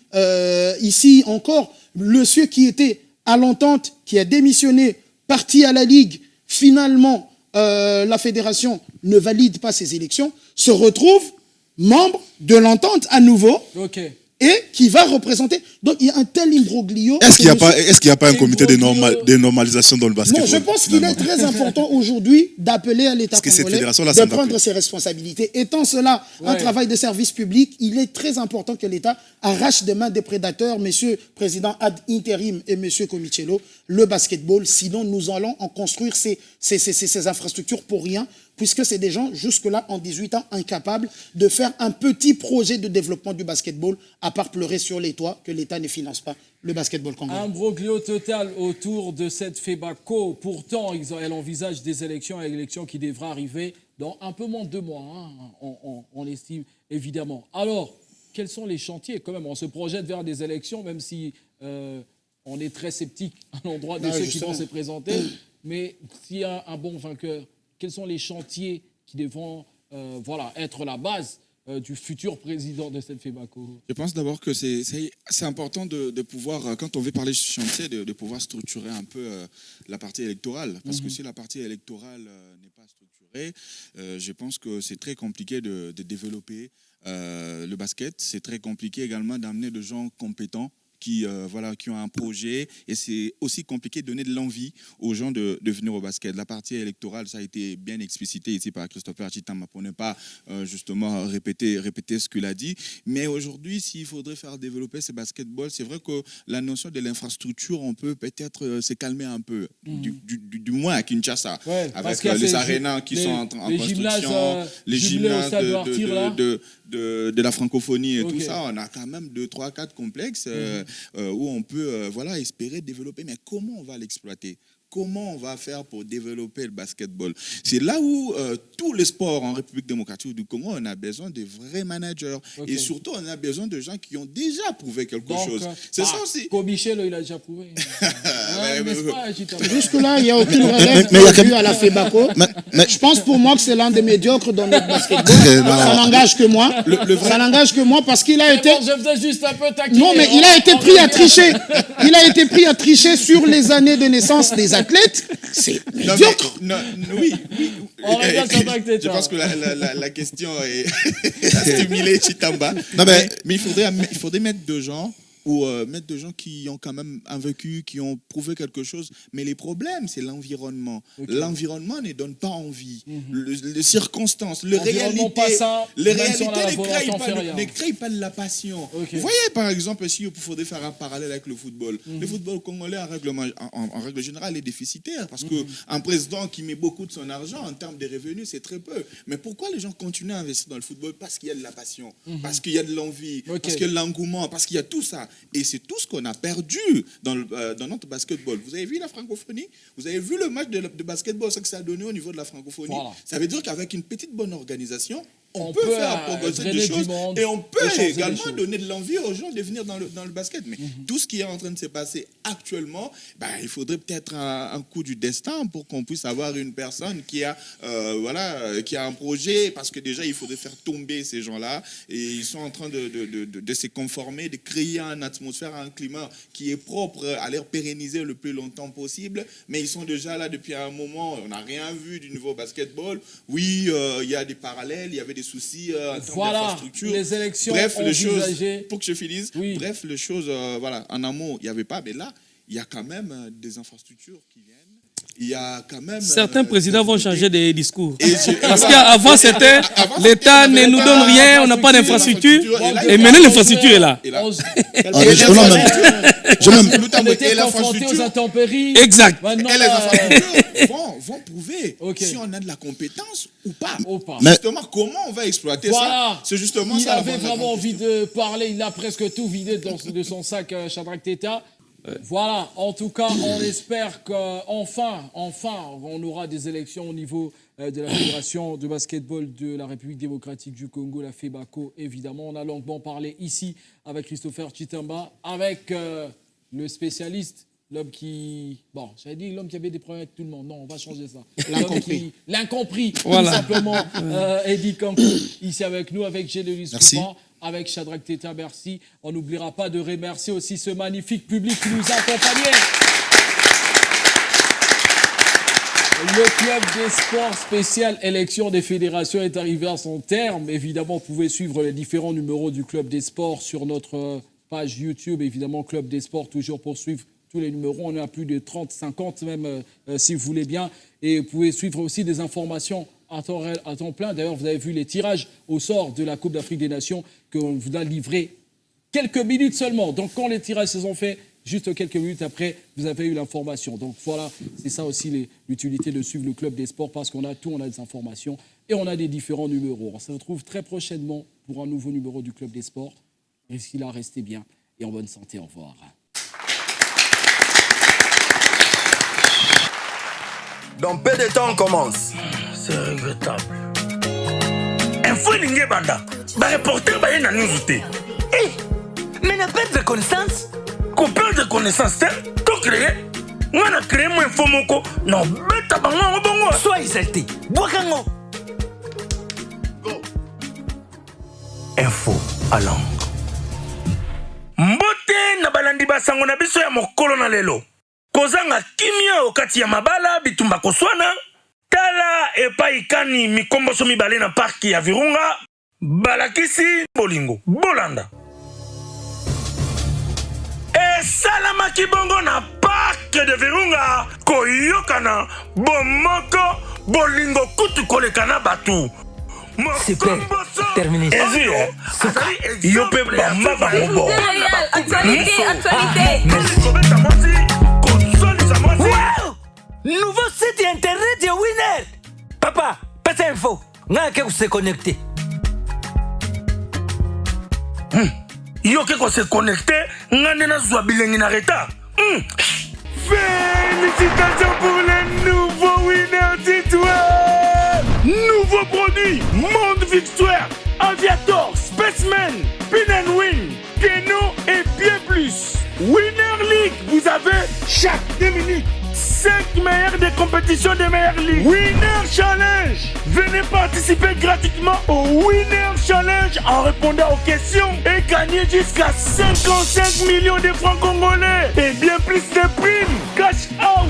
ici encore, monsieur qui était à l'entente, qui a démissionné, parti à la Ligue, finalement, la fédération ne valide pas ces élections, se retrouve membre de l'entente à nouveau. Et qui va représenter. Donc il y a un tel imbroglio. Est-ce qu'il n'y a pas un comité de normalisation dans le basket? Non, je pense qu'il est très important aujourd'hui d'appeler à l'État congolais de prendre ses responsabilités. Étant cela un travail de service public, il est très important que l'État arrache des mains des prédateurs, Monsieur Président ad interim et Monsieur Comichello, le basketball. Sinon, nous allons en construire ces infrastructures pour rien, puisque c'est des gens, jusque-là, en 18 ans, incapables de faire un petit projet de développement du basketball, à part pleurer sur les toits que l'État ne finance pas le basketball congolais. Un broglio total autour de cette FEBACO. Pourtant, elle envisage des élections qui devraient arriver dans un peu moins de 2 mois, on estime, évidemment. Alors, quels sont les chantiers? Quand même, on se projette vers des élections, même si on est très sceptique à l'endroit de ceux qui vont se présenter. Mais s'il y a un bon vainqueur, quels sont les chantiers qui devront être la base du futur président de cette FEBACO? Je pense d'abord que c'est important de pouvoir, quand on veut parler de chantier, de pouvoir structurer un peu la partie électorale. Parce que si la partie électorale n'est pas structurée, je pense que c'est très compliqué de développer le basket. C'est très compliqué également d'amener des gens compétents qui ont un projet, et c'est aussi compliqué de donner de l'envie aux gens de venir au basket. La partie électorale, ça a été bien explicité ici par Christopher Chitama pour ne pas justement répéter ce qu'il a dit. Mais aujourd'hui, s'il faudrait faire développer ce basketball, c'est vrai que la notion de l'infrastructure, on peut-être se calmer un peu, du moins à Kinshasa, avec les arénas qui sont en construction, les gymnases de la francophonie et tout ça. On a quand même 2, 3, 4 complexes où on peut espérer développer. Mais comment on va l'exploiter? Comment on va faire pour développer le basketball? C'est là où tous les sports en République démocratique du Congo, on a besoin de vrais managers. Et surtout, on a besoin de gens qui ont déjà prouvé quelque chose. C'est ça aussi. Comichello, il a déjà prouvé. Jusque-là, il n'y a aucune relève à la FEBACO. Je pense pour moi que c'est l'un des médiocres dans notre basketball. Ça n'engage que moi. Ça n'engage que moi parce qu'il a été... Je faisais juste un peu taquiner. Non, mais il a été pris à tricher. Il a été pris à tricher sur les années de naissance des athlètes, c'est médiocre. Oui. On regarde Shadrack Teta. Je pense que la question est à stimuler Chitamba. Mais il faudrait mettre deux gens ou mettre des gens qui ont quand même un vécu, qui ont prouvé quelque chose. Mais les problèmes, c'est l'environnement. Okay. L'environnement ne donne pas envie. Les circonstances, les réalités ne créent pas de la passion. Okay. Vous voyez, par exemple, si il faudrait faire un parallèle avec le football. Le football congolais, en règle générale, est déficitaire. Parce qu'un président qui met beaucoup de son argent, en termes de revenus, c'est très peu. Mais pourquoi les gens continuent à investir dans le football? Parce qu'il y a de la passion, parce qu'il y a de l'envie, parce qu'il y a de l'engouement, parce qu'il y a tout ça. Et c'est tout ce qu'on a perdu dans notre basketball. Vous avez vu la francophonie? Vous avez vu le match de basketball, ce que ça a donné au niveau de la francophonie? Voilà. Ça veut dire qu'avec une petite bonne organisation, on peut faire progresser des choses et on peut également donner de l'envie aux gens de venir dans le basket. Mais tout ce qui est en train de se passer actuellement, il faudrait peut-être un coup du destin pour qu'on puisse avoir une personne qui a un projet, parce que déjà il faudrait faire tomber ces gens-là et ils sont en train de se conformer, de créer une atmosphère, un climat qui est propre à les pérenniser le plus longtemps possible. Mais ils sont déjà là depuis un moment, on n'a rien vu du nouveau basketball. Oui, il y a des parallèles, il y avait des soucis en termes d'infrastructure. Les élections envisagées. Pour que je finisse, bref, les choses, en amont, il n'y avait pas, mais là, il y a quand même des infrastructures qui viennent. Il y a quand même... Certains présidents vont changer de discours. Parce qu'avant, c'était l'État ne nous donne rien, on n'a pas d'infrastructure. Et maintenant, l'infrastructure est là. On était confrontés aux intempéries. Exact. Et les infrastructures vont prouver si on a de la compétence ou pas. Mais justement, comment on va exploiter ça? C'est justement ça. Il avait vraiment envie de parler. Il a presque tout vidé de son sac, Shadrack Teta. Voilà, en tout cas, on espère qu'enfin, on aura des élections au niveau de la Fédération de basketball de la République démocratique du Congo, la FEBACO, évidemment. On a longuement parlé ici avec Christopher Chitamba, avec le spécialiste, l'homme qui... Bon, j'avais dit l'homme qui avait des problèmes avec tout le monde. Non, on va changer ça. L'incompris, voilà. Tout simplement. Eddie Kankou, ici avec nous, avec Génélis Coupant. Avec Shadrack Teta, merci. On n'oubliera pas de remercier aussi ce magnifique public qui nous a accompagnés. Le club des sports spécial élection des fédérations est arrivé à son terme. Évidemment, vous pouvez suivre les différents numéros du club des sports sur notre page YouTube. Évidemment, club des sports, toujours pour suivre tous les numéros. On est à plus de 30, 50 même, si vous voulez bien. Et vous pouvez suivre aussi des informations à temps plein. D'ailleurs, vous avez vu les tirages au sort de la Coupe d'Afrique des Nations qu'on vous a livré quelques minutes seulement. Donc, quand les tirages se sont faits, juste quelques minutes après, vous avez eu l'information. Donc, voilà, c'est ça aussi l'utilité de suivre le club des sports, parce qu'on a tout, on a des informations et on a des différents numéros. On se retrouve très prochainement pour un nouveau numéro du club des sports. D'ici là, restez bien et en bonne santé. Au revoir. Dans peu de temps, on commence. C'est regrettable. Info Ningue Banda. Reporter Bayena News. Mais n'a pas de connaissance. Qu'on perd de connaissance, tout créé. On a créé mon info moko. Non, bête bango bongo. Sois exalté. Boakango. Go. Info à langue. Mbote na balandi basango na biso ya mokolo na lelo. Kozanga kimia okati ya mabala bitumba koswana. Tala epai kani mikomboso mibale na parki ya Virunga. Balakisi bolingo bolanda. Salama kibongo na parc de Virunga koyokana bomoko bolingo kutu kolekana batu. Super, terminé. Yope bamba bango. Actualité. Wow! Nouveau site internet de Winner. Papa, passe info. Nga ke se connecter. Yoke qu'on se connecté, ngande na zwa bilengi na reta. Félicitations pour le nouveau winner d'Étoile. Nouveau produit, Monde Victoire, Aviator, Spaceman, Pin and Win, Keno et bien plus. Winner League, vous avez chaque 2 minutes 5 meilleurs des compétitions des meilleures ligues. Winner Challenge. Venez participer gratuitement au Winner Challenge en répondant aux questions et gagner jusqu'à 55 millions de francs congolais et bien plus de primes, cash out,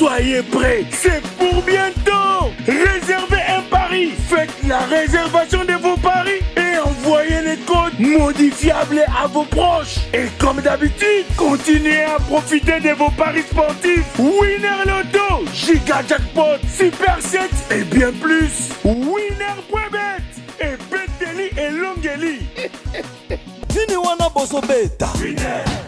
Soyez prêts, c'est pour bientôt. Réservez un pari, faites la réservation de vos paris et envoyez les codes modifiables à vos proches. Et comme d'habitude, continuez à profiter de vos paris sportifs. Winner Loto, Giga Jackpot, Super 7 et bien plus. Winner.bet et Beteli et Longeli. Fini wana boso beta. Winner.